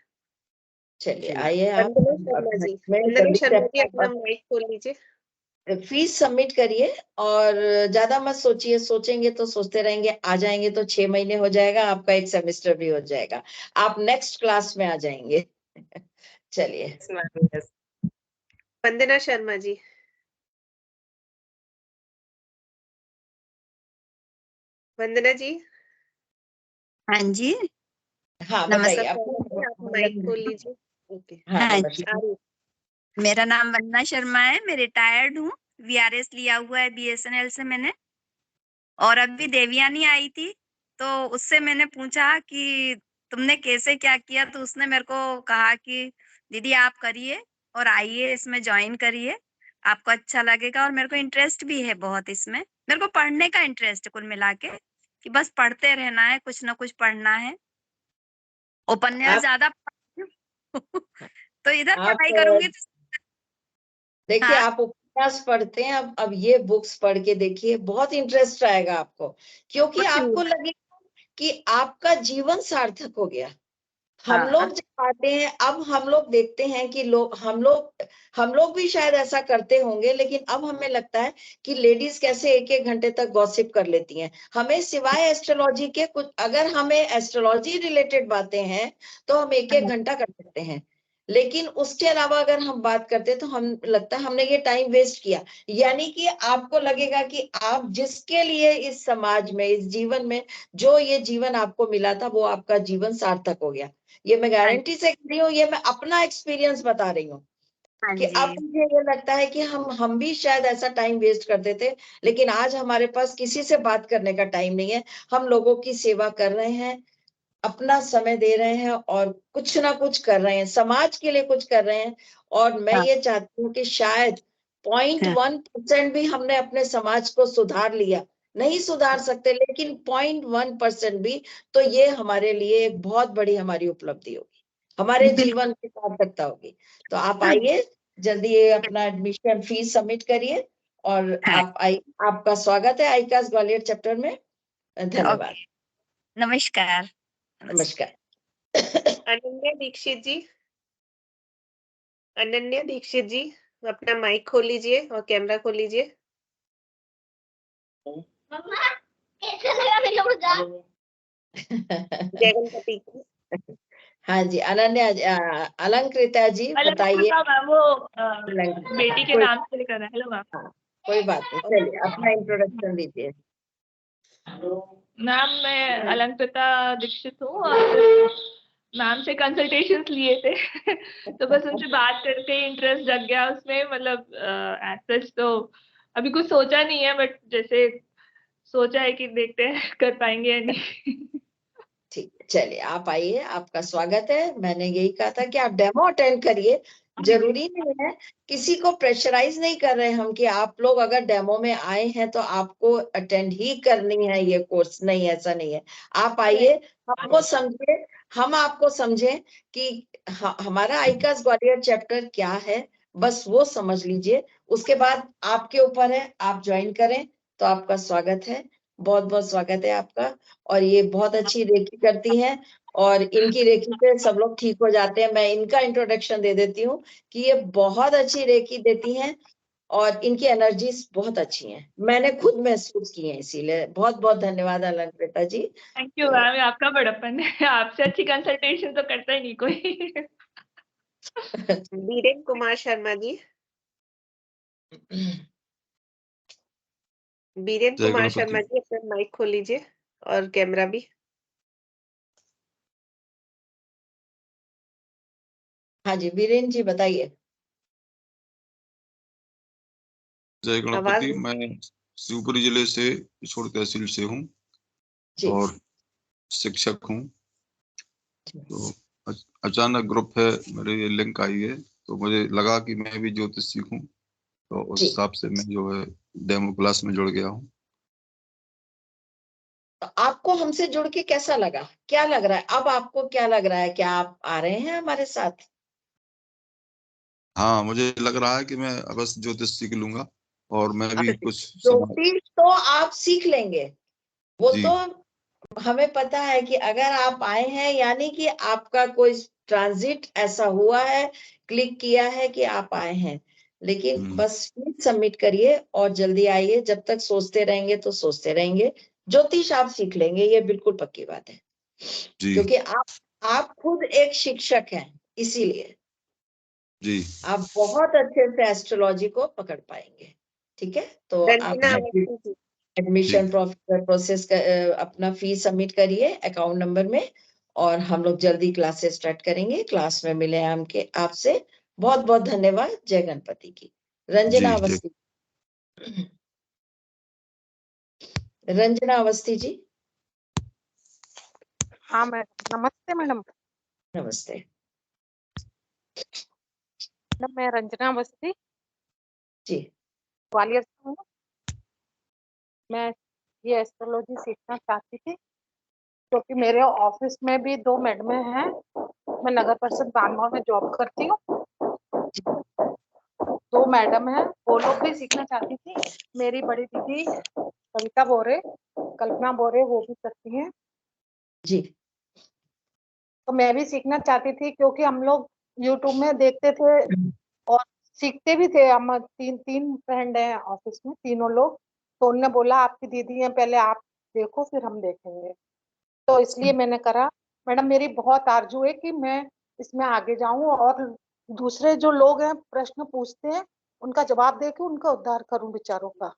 चलिए आइए आप। वंदना शर्मा जी, अपना माइक खोल लीजिए। फीस सबमिट करिए और ज्यादा मत सोचिए, सोचेंगे तो सोचते रहेंगे, आ जाएंगे तो 6 महीने हो जाएगा, आपका एक सेमेस्टर भी हो जाएगा, आप नेक्स्ट क्लास में आ जाएंगे। चलिए, वंदना शर्मा जी। वंदना जी। हाँ जी, हाँ नमस्ते। आप माइक खोल लीजिए। ओके, हाँ जी, मेरा नाम वंदना शर्मा है, मैं रिटायर्ड हूँ, वीआरएस लिया हुआ है बीएसएनएल से मैंने। और अभी देवयानी आई थी, तो उससे मैंने पूछा कि तुमने कैसे क्या किया, तो उसने मेरे को कहा कि दीदी आप करिए और आइए इसमें ज्वाइन करिए, आपको अच्छा लगेगा। और मेरे को इंटरेस्ट भी है बहुत इसमें, मेरे को पढ़ने का इंटरेस्ट है कुल मिला के, कि बस पढ़ते रहना है, कुछ ना कुछ पढ़ना है। उपन्यास आप ज्यादा तो इधर आप पढ़ाई करूंगी तो देखिए, हाँ आप उपन्यास पढ़ते हैं, अब ये बुक्स पढ़ के देखिए, बहुत इंटरेस्ट आएगा आपको, क्योंकि आपको लगेगा कि आपका जीवन सार्थक हो गया। हम हाँ लोग जब आते हैं, अब हम लोग देखते हैं कि हम लोग भी शायद ऐसा करते होंगे, लेकिन अब हमें लगता है कि लेडीज कैसे एक एक घंटे तक गॉसिप कर लेती हैं। हमें सिवाय एस्ट्रोलॉजी के कुछ, अगर हमें एस्ट्रोलॉजी रिलेटेड बातें हैं तो हम एक एक घंटा कर सकते हैं, लेकिन उसके अलावा अगर हम बात करते हैं तो हम लगता है हमने ये टाइम वेस्ट किया। यानी कि आपको लगेगा कि आप जिसके लिए इस समाज में, इस जीवन में, जो ये जीवन आपको मिला था, वो आपका जीवन सार्थक हो गया। ये मैं गारंटी से कह रही हूँ, ये मैं अपना एक्सपीरियंस बता रही हूँ हाँ कि अब जी मुझे ये लगता है कि हम भी शायद ऐसा टाइम वेस्ट करते थे, लेकिन आज हमारे पास किसी से बात करने का टाइम नहीं है। हम लोगों की सेवा कर रहे हैं, अपना समय दे रहे हैं और कुछ ना कुछ कर रहे हैं, समाज के लिए कुछ कर रहे हैं। और मैं हाँ ये चाहती हूँ कि शायद 0.1% भी हमने अपने समाज को सुधार लिया, नहीं सुधार सकते, लेकिन 0.1% भी, तो ये हमारे लिए एक बहुत बड़ी हमारी उपलब्धि होगी, हमारे जीवन की सार्थकता होगी। तो आप आइए, जल्दी ये अपना एडमिशन फीस सबमिट करिए और आप आइए। आपका स्वागत है आईकास ग्वालियर चैप्टर में। धन्यवाद। ओके, नमस्कार। नमस्कार। अनन्या दीक्षित जी, अनन्या दीक्षित जी, अपना माइक खोल लीजिए और कैमरा खोल लीजिए। जय गणपति की। हाँ जी, अनन्या अलंकृता जी बताइए। वो बेटी के कोई नाम से लेकर है। Hello ma'am. हाँ, कोई बात नहीं, चलिए अपना इंट्रोडक्शन दीजिए। मैम मैं अलंकृता दीक्षित हूँ और मैम से कंसल्टेशंस लिए थे तो बस उनसे बात करके इंटरेस्ट जग गया उसमें, मतलब एज सच तो अभी कुछ सोचा नहीं है, बट जैसे सोचा है कि देखते हैं कर पाएंगे या नहीं। ठीक है, चलिए आप आइए, आपका स्वागत है। मैंने यही कहा था कि आप डेमो अटेंड करिए, जरूरी नहीं है, किसी को प्रेशराइज नहीं कर रहे हम कि आप लोग अगर डेमो में आए हैं तो आपको अटेंड ही करनी है ये कोर्स, नहीं, ऐसा नहीं है। आप आइए, हमको समझे, हम आपको समझें कि हमारा आईकास ग्वालियर चैप्टर क्या है, बस वो समझ लीजिए। उसके बाद आपके ऊपर है, आप ज्वाइन करें तो आपका स्वागत है, बहुत बहुत स्वागत है आपका। और ये बहुत अच्छी रेकी करती हैं और इनकी रेकी से सब लोग ठीक हो जाते हैं। मैं इनका इंट्रोडक्शन दे देती हूँ कि ये बहुत अच्छी रेकी देती हैं और इनकी एनर्जीज बहुत अच्छी हैं, मैंने खुद महसूस की है, इसीलिए बहुत बहुत धन्यवाद अलंकृता जी। थैंक यू मैम, आपका बड़प्पन है, आपसे अच्छी कंसल्टेशन तो करता ही नहीं कोई। बीरेन कुमार शर्मा जी, बीरेन कुमार शर्मा जी, अपना माइक खोल लीजिए और कैमरा भी। हाँ जी, बीरेन जी बताइए। जय गणपति। मैं शिवपुरी जिले से पिछोड़ तहसील से हूँ और शिक्षक हूँ। तो अचानक ग्रुप है, मेरे ये लिंक आई है तो मुझे लगा कि मैं भी ज्योतिष सीखूं, तो उस हिसाब से मैं जो है डेमो क्लास में जुड़ गया हूँ। तो आपको हमसे जुड़ के कैसा लगा, क्या लग रहा है अब आपको, क्या लग रहा है, क्या आप आ रहे हैं हमारे साथ? हाँ, मुझे लग रहा है कि मैं बस ज्योतिष सीख लूंगा और मैं भी कुछ ज्योतिष तो आप सीख लेंगे, वो जी। तो हमें पता है कि अगर आप आए हैं यानी कि आपका कोई ट्रांजिट ऐसा हुआ है, क्लिक किया है कि आप आए हैं। लेकिन बस फीस सबमिट करिए और जल्दी आइए, जब तक सोचते रहेंगे तो सोचते रहेंगे। ज्योतिष आप सीख लेंगे, ये बिल्कुल पक्की बात है, क्योंकि आप खुद एक शिक्षक हैं, इसीलिए जी आप बहुत अच्छे से एस्ट्रोलॉजी को पकड़ पाएंगे। ठीक है, तो आप एडमिशन प्रोसेस अपना फीस सबमिट करिए अकाउंट नंबर में और हम लोग जल्दी क्लासेस स्टार्ट करेंगे। क्लास में मिले हमके आपसे। बहुत बहुत धन्यवाद। जय गणपति की। रंजना अवस्थी, रंजना अवस्थी जी। हाँ मैडम, नमस्ते मैडम। नमस्ते मैडम, मैं रंजना अवस्थी जी। ग्वालियर से हूँ। मैं ये एस्ट्रोलॉजी सीखना चाहती थी क्योंकि मेरे ऑफिस में भी 2 मैडमें हैं। मैं नगर परिषद बानवा में जॉब करती हूँ। 2 मैडम हैं, वो लोग भी सीखना चाहती थी। मेरी बड़ी दीदी कविता बोरे, कल्पना बोरे, वो भी करती हैं जी। तो मैं भी सीखना चाहती थी क्योंकि हम लोग यूट्यूब में देखते थे और सीखते भी थे। हम तीन फ्रेंड हैं ऑफिस में, तीनों लोग। तो उन्होंने बोला आपकी दीदी है, पहले आप देखो फिर हम देखेंगे। तो इसलिए मैंने करा। मैडम, मेरी बहुत आरजू है कि मैं इसमें आगे जाऊं और दूसरे जो लोग हैं प्रश्न पूछते हैं उनका जवाब देके उनका उद्धार करूं विचारों का।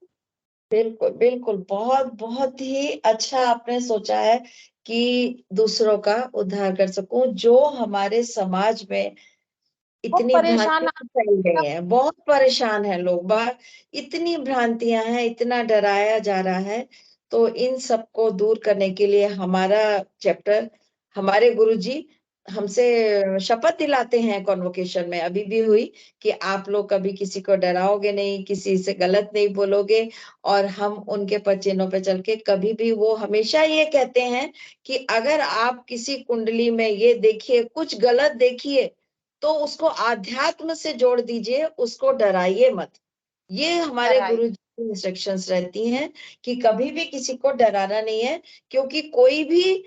बिल्कुल बिल्कुल, बहुत बहुत ही अच्छा आपने सोचा है कि दूसरों का उद्धार कर सकूं। जो हमारे समाज में इतनी परेशान भ्रांतियां फैल गई हैं, बहुत परेशान है लोग बाहर, इतनी भ्रांतियां हैं, इतना डराया जा रहा है। तो इन सबको दूर करने के लिए हमारा चैप्टर, हमारे गुरुजी हमसे शपथ दिलाते हैं कॉन्वोकेशन में अभी भी हुई कि आप लोग कभी किसी को डराओगे नहीं, किसी से गलत नहीं बोलोगे। और हम उनके पचिनों पे चल के कभी भी, वो हमेशा ये कहते हैं कि अगर आप किसी कुंडली में ये देखिए कुछ गलत देखिए तो उसको आध्यात्म से जोड़ दीजिए, उसको डराइए मत। ये हमारे गुरु जी की इंस्ट्रक्शंस रहती हैं कि कभी भी किसी को डराना नहीं है, क्योंकि कोई भी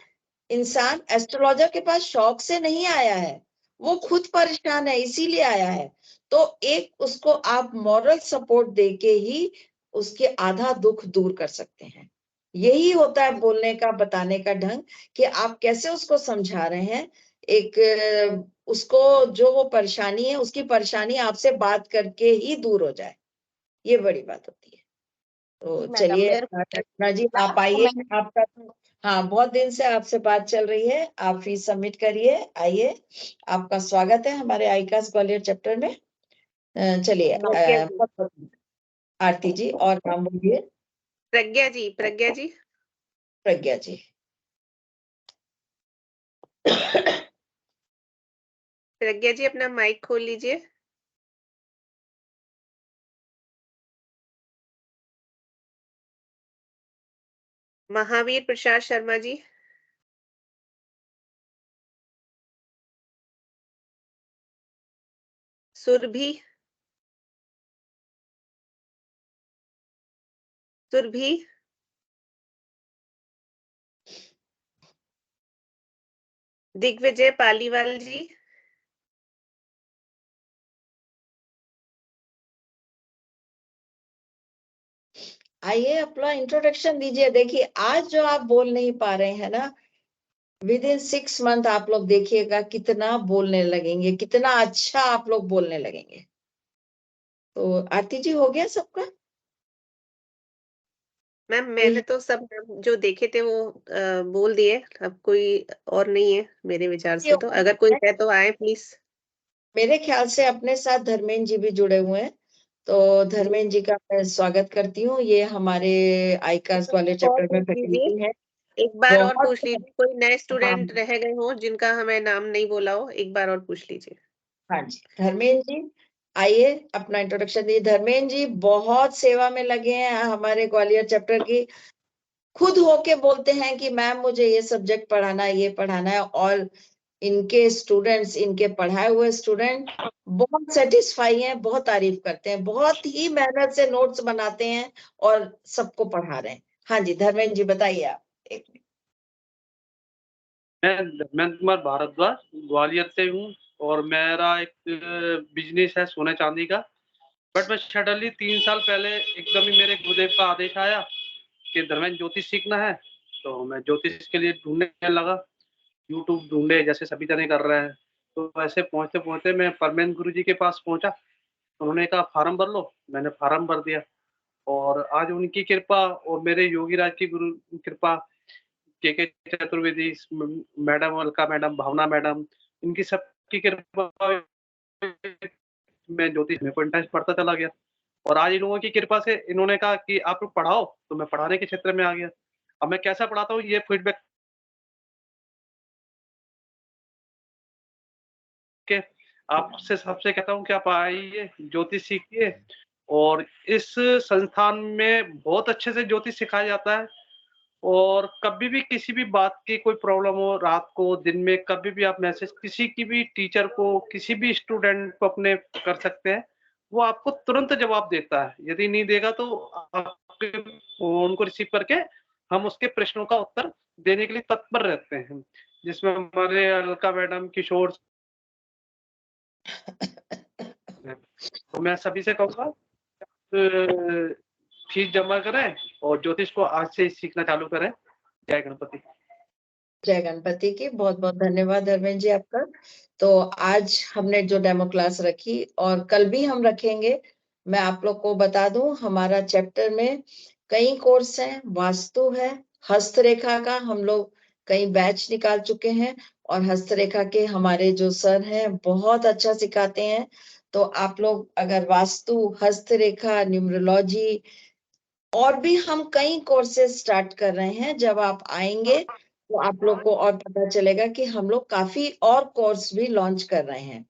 इंसान एस्ट्रोलॉजर के पास शौक से नहीं आया है, वो खुद परेशान है इसीलिए आया है। तो एक उसको आप मॉरल सपोर्ट देके ही उसके आधा दुख दूर कर सकते हैं। यही होता है बोलने का, बताने का ढंग, कि आप कैसे उसको समझा रहे हैं। एक उसको जो वो परेशानी है, उसकी परेशानी आपसे बात करके ही दूर हो जाए, ये बड़ी बात होती है। तो चलिए रचना जी, आप आइए। आपका हाँ, बहुत दिन से आपसे बात चल रही है, आप फीस सबमिट करिए, आइए। आपका स्वागत है हमारे आईकास ग्वालियर चैप्टर में। चलिए आरती जी, और नाम बोलिए। प्रज्ञा जी, प्रज्ञा जी। प्रज्ञा जी। प्रज्ञा जी, अपना माइक खोल लीजिए। महावीर प्रसाद शर्मा जी। सुरभि, सुरभि। दिग्विजय पालीवाल जी। आइए अपना इंट्रोडक्शन दीजिए। देखिए आज जो आप बोल नहीं पा रहे हैं ना, विद इन 6 मंथ आप लोग देखिएगा कितना बोलने लगेंगे, कितना अच्छा आप लोग बोलने लगेंगे। तो आरती जी, हो गया सबका? मैम, मैंने तो सब जो देखे थे वो बोल दिए। अब कोई और नहीं है मेरे विचार से। तो अगर कोई है तो आए प्लीज। मेरे ख्याल से अपने साथ धर्मेंद्र जी भी जुड़े हुए हैं, तो धर्मेंद्र जी का मैं स्वागत करती हूँ। ये हमारे आईकास वाले चैप्टर में फैकल्टी है। एक बार और बहुत पूछ लीजिए, कोई नए स्टूडेंट हाँ रह गए हो जिनका हमें नाम नहीं बोला हो, एक बार और पूछ लीजिए। हाँ जी, धर्मेंद्र जी आइए, अपना इंट्रोडक्शन दीजिए। धर्मेंद्र जी बहुत सेवा में लगे हैं हमारे ग्वालियर चैप्टर की, खुद होके बोलते हैं कि मैम मुझे ये सब्जेक्ट पढ़ाना है, ये पढ़ाना है। और इनके स्टूडेंट्स, इनके पढ़ाए हुए स्टूडेंट बहुत सेटिस्फाई हैं, बहुत तारीफ करते हैं, बहुत ही मेहनत से नोट्स बनाते हैं और सबको पढ़ा रहे हैं। हाँ जी धर्मेंद्र जी, बताइए आप। मैं धर्मेंद्र कुमार भारद्वाज ग्वालियर से हूँ और मेरा एक बिजनेस है सोने चांदी का। बट मैं सडनली 3 साल पहले एकदम ही मेरे गुरुदेव का आदेश आया कि धर्मेंद्र ज्योतिष सीखना है। तो मैं ज्योतिष के लिए ढूंढने लगा, यूट्यूब ढूंढे जैसे सभी जने कर रहे हैं। तो ऐसे पहुंचते पहुंचते मैं परमेंद्र गुरु जी के पास पहुंचा। उन्होंने कहा फार्म भर लो, मैंने फार्म भर दिया। और आज उनकी कृपा और मेरे योगी राज की गुरु कृपा, के चतुर्वेदी मैडम, अलका मैडम, भावना मैडम, इनकी सबकी कृपा मैं ज्योतिष में इंटरेस्ट पढ़ता चला गया। और आज इन लोगों की कृपा से इन्होंने कहा कि आप लोग पढ़ाओ, तो मैं पढ़ाने के क्षेत्र में आ गया। अब मैं कैसा पढ़ाता हूँ ये फीडबैक आपसे सबसे कहता हूँ कि आप आइए, ज्योतिष सीखिए। और इस संस्थान में बहुत अच्छे से ज्योतिष सिखाया जाता है। और कभी भी किसी भी बात की कोई प्रॉब्लम हो, रात को, दिन में, कभी भी आप मैसेज किसी की भी टीचर को, किसी भी स्टूडेंट को अपने कर सकते हैं। वो आपको तुरंत जवाब देता है। यदि नहीं देगा तो आपके फोन को रिसीव करके हम उसके प्रश्नों का उत्तर देने के लिए तत्पर रहते हैं, जिसमें हमारे अलका मैडम, किशोर। तो मैं सभी से कहूँगा फीस जमा करें और ज्योतिष को आज से ही सीखना चालू करें। जय गणपति। जय गणपति की बहुत बहुत धन्यवाद धर्मेंद्र जी आपका। तो आज हमने जो डेमो क्लास रखी और कल भी हम रखेंगे। मैं आप लोग को बता दूं, हमारा चैप्टर में कई कोर्स हैं, वास्तु है, हस्तरेखा का हम लोग कई बैच निकाल चुके हैं और हस्तरेखा के हमारे जो सर हैं बहुत अच्छा सिखाते हैं। तो आप लोग अगर वास्तु, हस्तरेखा, न्यूमरोलॉजी और भी हम कई कोर्सेज स्टार्ट कर रहे हैं। जब आप आएंगे तो आप लोग को और पता चलेगा कि हम लोग काफी और कोर्स भी लॉन्च कर रहे हैं।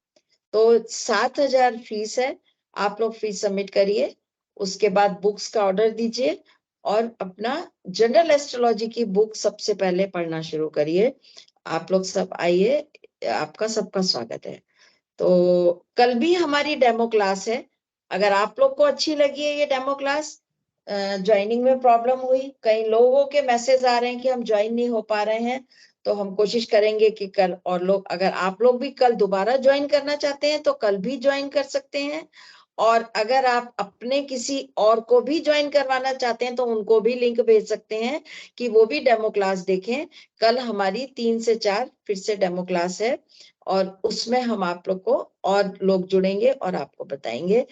तो 7,000 फीस है। आप लोग फीस सबमिट करिए, उसके बाद बुक्स का ऑर्डर दीजिए और अपना जनरल एस्ट्रोलॉजी की बुक सबसे पहले पढ़ना शुरू करिए। आप लोग सब आइए, आपका सबका स्वागत है। तो कल भी हमारी डेमो क्लास है। अगर आप लोग को अच्छी लगी है ये डेमो क्लास, ज्वाइनिंग में प्रॉब्लम हुई, कई लोगों के मैसेज आ रहे हैं कि हम ज्वाइन नहीं हो पा रहे हैं, तो हम कोशिश करेंगे कि कल और लोग, अगर आप लोग भी कल दोबारा ज्वाइन करना चाहते हैं तो कल भी ज्वाइन कर सकते हैं। और अगर आप अपने किसी और को भी ज्वाइन करवाना चाहते हैं तो उनको भी लिंक भेज सकते हैं कि वो भी डेमो क्लास देखें। कल हमारी 3 से 4 फिर से डेमो क्लास है और उसमें हम आप लोग को और लोग जुड़ेंगे और आपको बताएंगे।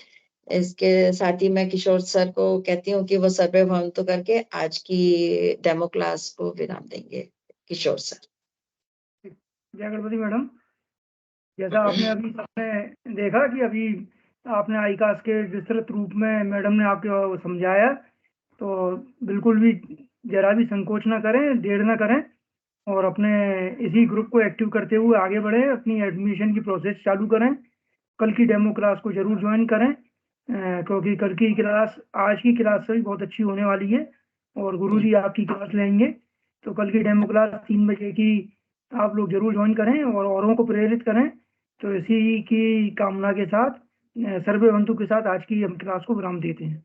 इसके साथ ही मैं किशोर सर को कहती हूँ कि वो सर्वे भवंतु करके आज की डेमो क्लास को विराम देंगे। किशोर सर। जय गणपति मैडम। जैसा आपने अभी सबने देखा कि अभी आपने आईकास के विस्तृत रूप में मैडम ने आपको समझाया, तो बिल्कुल भी जरा भी संकोच ना करें, देर ना करें और अपने इसी ग्रुप को एक्टिव करते हुए आगे बढ़े, अपनी एडमिशन की प्रोसेस चालू करें। कल की डेमो क्लास को जरूर ज्वाइन करें, क्योंकि कल की क्लास आज की क्लास से भी बहुत अच्छी होने वाली है और गुरुजी आपकी क्लास लेंगे। तो कल की डेमो क्लास 3 बजे की आप लोग जरूर ज्वाइन करें और औरों को प्रेरित करें। तो इसी की कामना के साथ, सर्वे भवन्तु के साथ आज की हम क्लास को विराम देते हैं।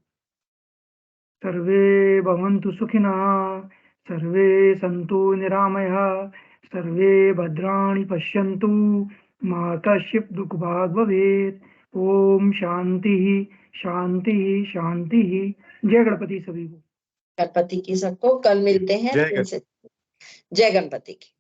सर्वे भवन्तु सुखिनः, सर्वे सन्तु निरामयः, सर्वे भद्राणि पश्यन्तु, मा कश्चित् दुःखभाग् भवेत्। ओम शांति शांति शांति। जय गणपति सभी को। गणपति की सबको। कल मिलते हैं। जय गणपति की।